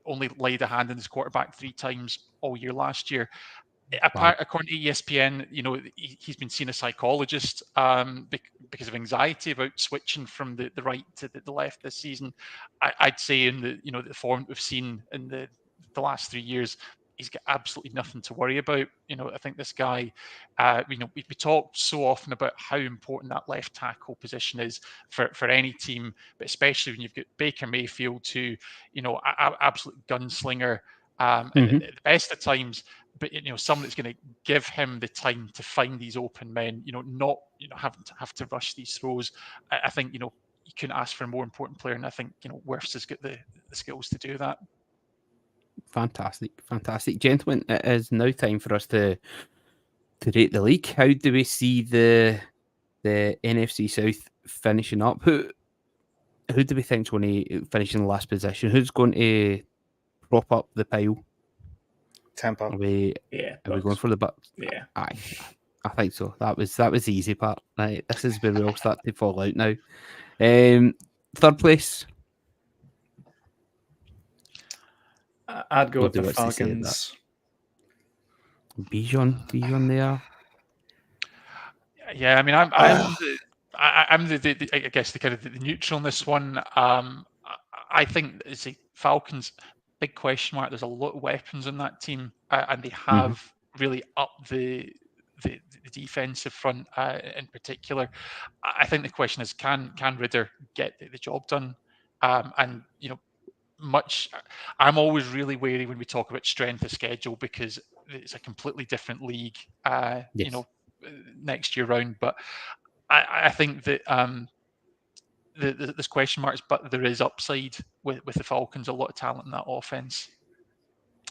only laid a hand on his quarterback 3 times all year last year. According to ESPN, he's been seen a psychologist because of anxiety about switching from the right to the left this season. I'd say in the form we've seen in the last 3 years, he's got absolutely nothing to worry about. I think this guy, we talk so often about how important that left tackle position is for any team, but especially when you've got Baker Mayfield, who, absolute gunslinger at the best of times, but someone that's going to give him the time to find these open men, not have to rush these throws. I think you couldn't ask for a more important player, and I think Wirfs has got the skills to do that. Fantastic, gentlemen. It is now time for us to rate the league. How do we see the NFC South finishing up? Who do we think is going to finish in the last position? Who's going to prop up the pile? Tampa. Are we going for the Bucs? Yeah, I think so. That was the easy part. Right, this is where we all start to fall out now. 3rd place. I'd go with the Falcons. Bijan there. Yeah, I mean, I'm the I guess the kind of the neutral in this one. I think it's a Falcons big question mark. There's a lot of weapons in that team, and they have really upped the the defensive front in particular. I think the question is, can Ridder get the job done? And I'm always really wary when we talk about strength of schedule because it's a completely different league, next year round. But I think that there's question marks, but there is upside with the Falcons. A lot of talent in that offense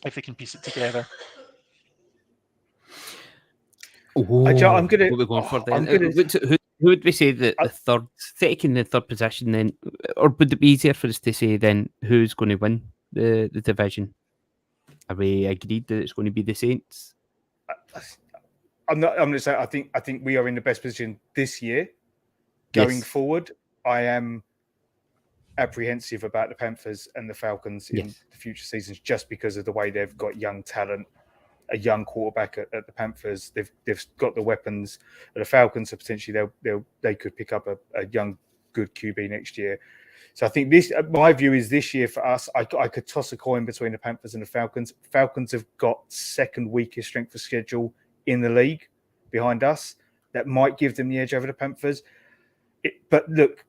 if they can piece it together. What are we going for then? Who would we say that the third, taking the third position then, or would it be easier for us to say then who's going to win the division? Are we agreed that it's going to be the Saints? I'm going to say I think we are in the best position this year. Going forward, I am apprehensive about the Panthers and the Falcons in the future seasons just because of the way they've got young talent, a young quarterback at the Panthers. They've got the weapons at the Falcons, so potentially they could pick up a young, good QB next year. So I think my view is this year for us, I could toss a coin between the Panthers and the Falcons. Falcons have got second weakest strength of schedule in the league behind us. That might give them the edge over the Panthers. But look,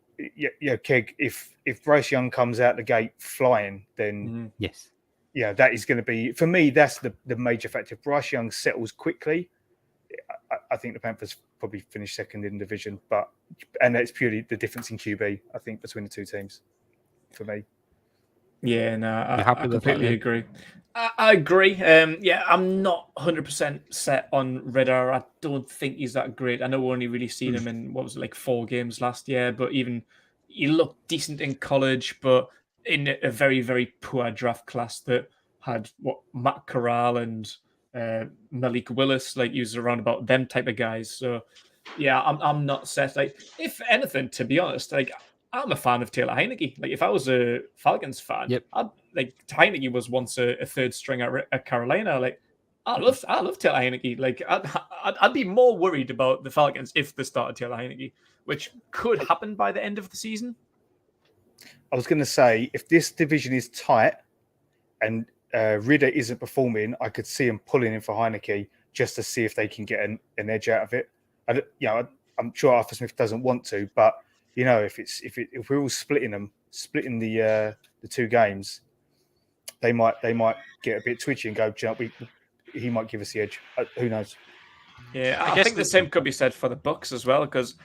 Keg, if Bryce Young comes out the gate flying, then that is going to be, for me, that's the major factor. If Bryce Young settles quickly, I think the Panthers probably finish second in the division. And that's purely the difference in QB, I think, between the two teams for me. Yeah, no, I completely agree. I agree. I'm not 100% set on Ridder. I don't think he's that great. I know we only really seen him in, 4 games last year, but even he looked decent in college, but in a very, very poor draft class that had Matt Corral and Malik Willis, he was around about them type of guys. So yeah, I'm not set. If anything, to be honest, I'm a fan of Taylor Heineke. If I was a Falcons fan, Heineke was once a third string at Carolina. I love Taylor Heineke. I'd be more worried about the Falcons if they started Taylor Heineke, which could happen by the end of the season. I was going to say, if this division is tight and Ridder isn't performing, I could see him pulling in for Heineke just to see if they can get an edge out of it. I'm sure Arthur Smith doesn't want to, but if we're all splitting the 2 games, they might get a bit twitchy and go, he might give us the edge. Who knows? Yeah, I think the same could be said for the Bucs as well, because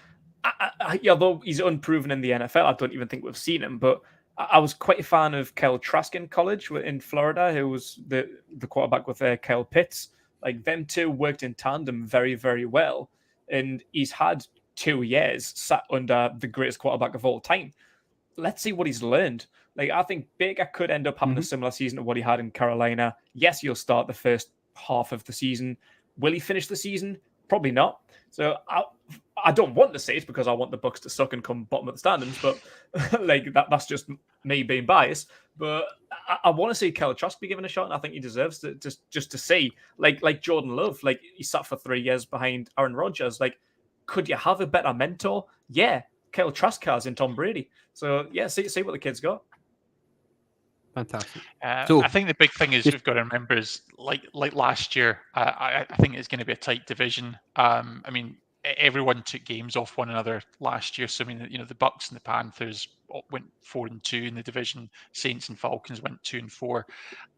although he's unproven in the NFL, I don't even think we've seen him. But I was quite a fan of Kyle Trask in college in Florida, who was the quarterback with Kyle Pitts. Them two worked in tandem very, very well, and he's had 2 years sat under the greatest quarterback of all time. Let's see what he's learned. I think Baker could end up having a similar season to what he had in Carolina. Yes, he'll start the first half of the season. Will he finish the season? Probably not. So I don't want to say it because I want the Bucs to suck and come bottom of the standings, but that's just me being biased. But I want to see Kyle Trask be given a shot, and I think he deserves to just to see, like Jordan Love, he sat for 3 years behind Aaron Rodgers. Could you have a better mentor? Yeah, Kyle Trask has in Tom Brady. So yeah, see what the kid's got. Fantastic. I think the big thing is we've got to remember is like last year. I think it's going to be a tight division. Everyone took games off one another last year. So the Bucs and the Panthers went 4-2 in the division. Saints and Falcons went 2-4.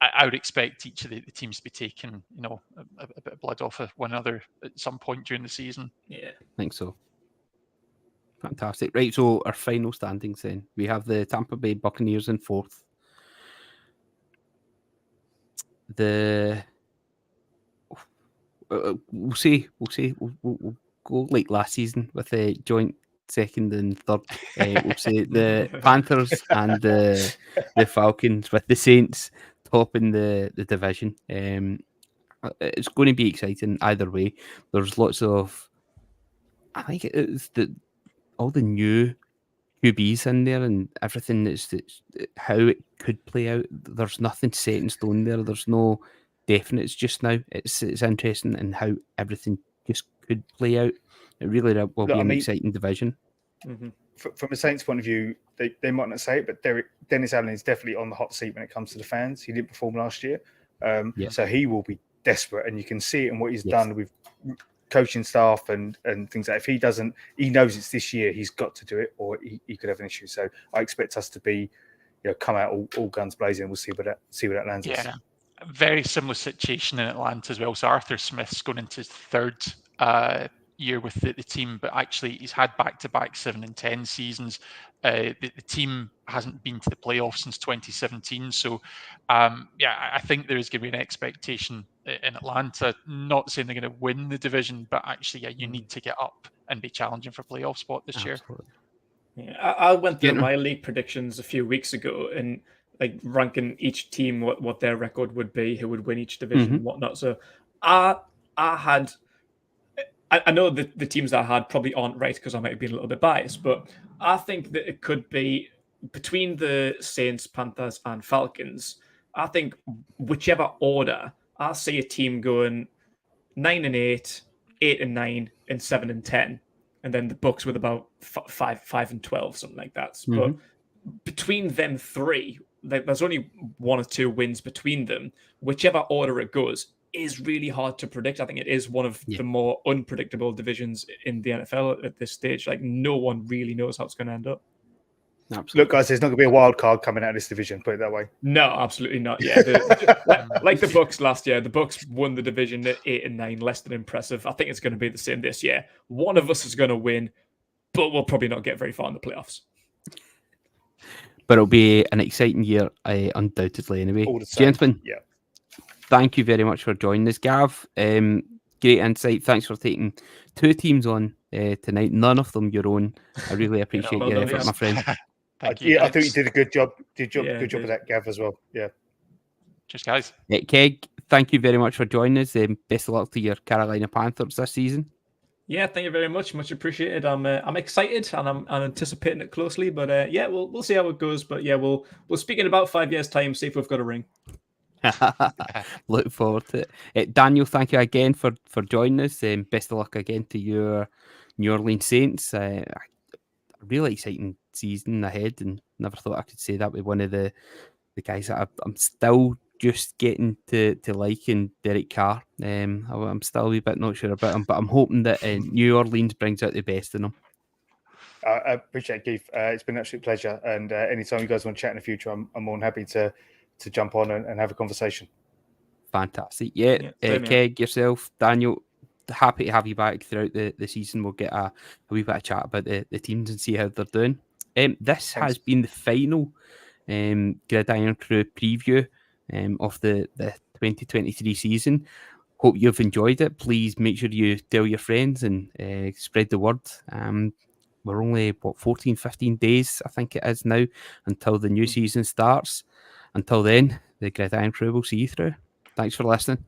I would expect each of the teams to be taking a bit of blood off of one another at some point during the season. Yeah, I think so. Fantastic. Right, so our final standings then. We have the Tampa Bay Buccaneers in 4th. We'll go like last season with a joint 2nd and 3rd. We'll say the Panthers and the Falcons, with the Saints topping the division. It's going to be exciting either way. There's lots of, I think it's all the new QBs in there and everything that's how it could play out. There's nothing set in stone there. There's no definites just now. It's interesting in how everything just could play out. It really will be an exciting division. Mm-hmm. From a Saints point of view, they might not say it, but Dennis Allen is definitely on the hot seat when it comes to the fans. He didn't perform last year, so he will be desperate, and you can see it in what he's done with coaching staff and things like that. If he doesn't, he knows it's this year, he's got to do it, or he could have an issue. So I expect us to be, come out all guns blazing. We'll see where that lands us. Yeah, a very similar situation in Atlanta as well. So Arthur Smith's going into his third year with the team, but actually he's had back-to-back 7 and 10 seasons. The team hasn't been to the playoffs since 2017. So, I think there is going to be an expectation in Atlanta. Not saying they're going to win the division, but actually, you need to get up and be challenging for playoff spot this year. Yeah, I went through my league predictions a few weeks ago and like ranking each team what their record would be, who would win each division and whatnot. So I know that the teams I had probably aren't right because I might have been a little bit biased, but I think that it could be between the Saints, Panthers, and Falcons. I think whichever order, I see a team going 9 and 8, 8 and 9, and 7 and 10, and then the Bucks with about 5 and 12, something like that. But between them three, there's only 1 or 2 wins between them. Whichever order it goes is really hard to predict. I think it is one of the more unpredictable divisions in the NFL at this stage. Like, no one really knows how it's going to end up. Absolutely. Look, guys, there's not going to be a wild card coming out of this division, put it that way. No, absolutely not. Yeah, like the Bucks last year, the Bucks won the division at 8 and 9, less than impressive. I think it's going to be the same this year. One of us is going to win, but we'll probably not get very far in the playoffs. But it'll be an exciting year, undoubtedly, anyway. Gentlemen, thank you very much for joining us. Gav, great insight. Thanks for taking 2 teams on tonight. None of them your own. I really appreciate your effort, my friend. Thank you. I think you did a good job. Good job with that, Gav, as well. Yeah. Cheers, guys. Keg, thank you very much for joining us. Best of luck to your Carolina Panthers this season. Yeah, thank you very much. Much appreciated. I'm excited and I'm anticipating it closely. But we'll see how it goes. But we'll speak in about 5 years' time. See if we've got a ring. Look forward to it. Daniel, thank you again for joining us. Best of luck again to your New Orleans Saints. A really exciting season ahead, and never thought I could say that with one of the guys that I'm still just getting to like, in Derek Carr. I'm still a wee bit not sure about him, but I'm hoping that New Orleans brings out the best in him. I appreciate it, Keith. It's been an absolute pleasure, and anytime you guys want to chat in the future, I'm more than happy to jump on and have a conversation. Fantastic. Keg, yourself, Daniel, happy to have you back throughout the season. We'll get a wee bit of chat about the teams and see how they're doing. This has been the final Gridiron Crew preview of the 2023 season. Hope you've enjoyed it. Please make sure you tell your friends and spread the word. We're only 14, 15 days, I think it is now, until the new season starts. Until then, the Gridiron Crew will see you through. Thanks for listening.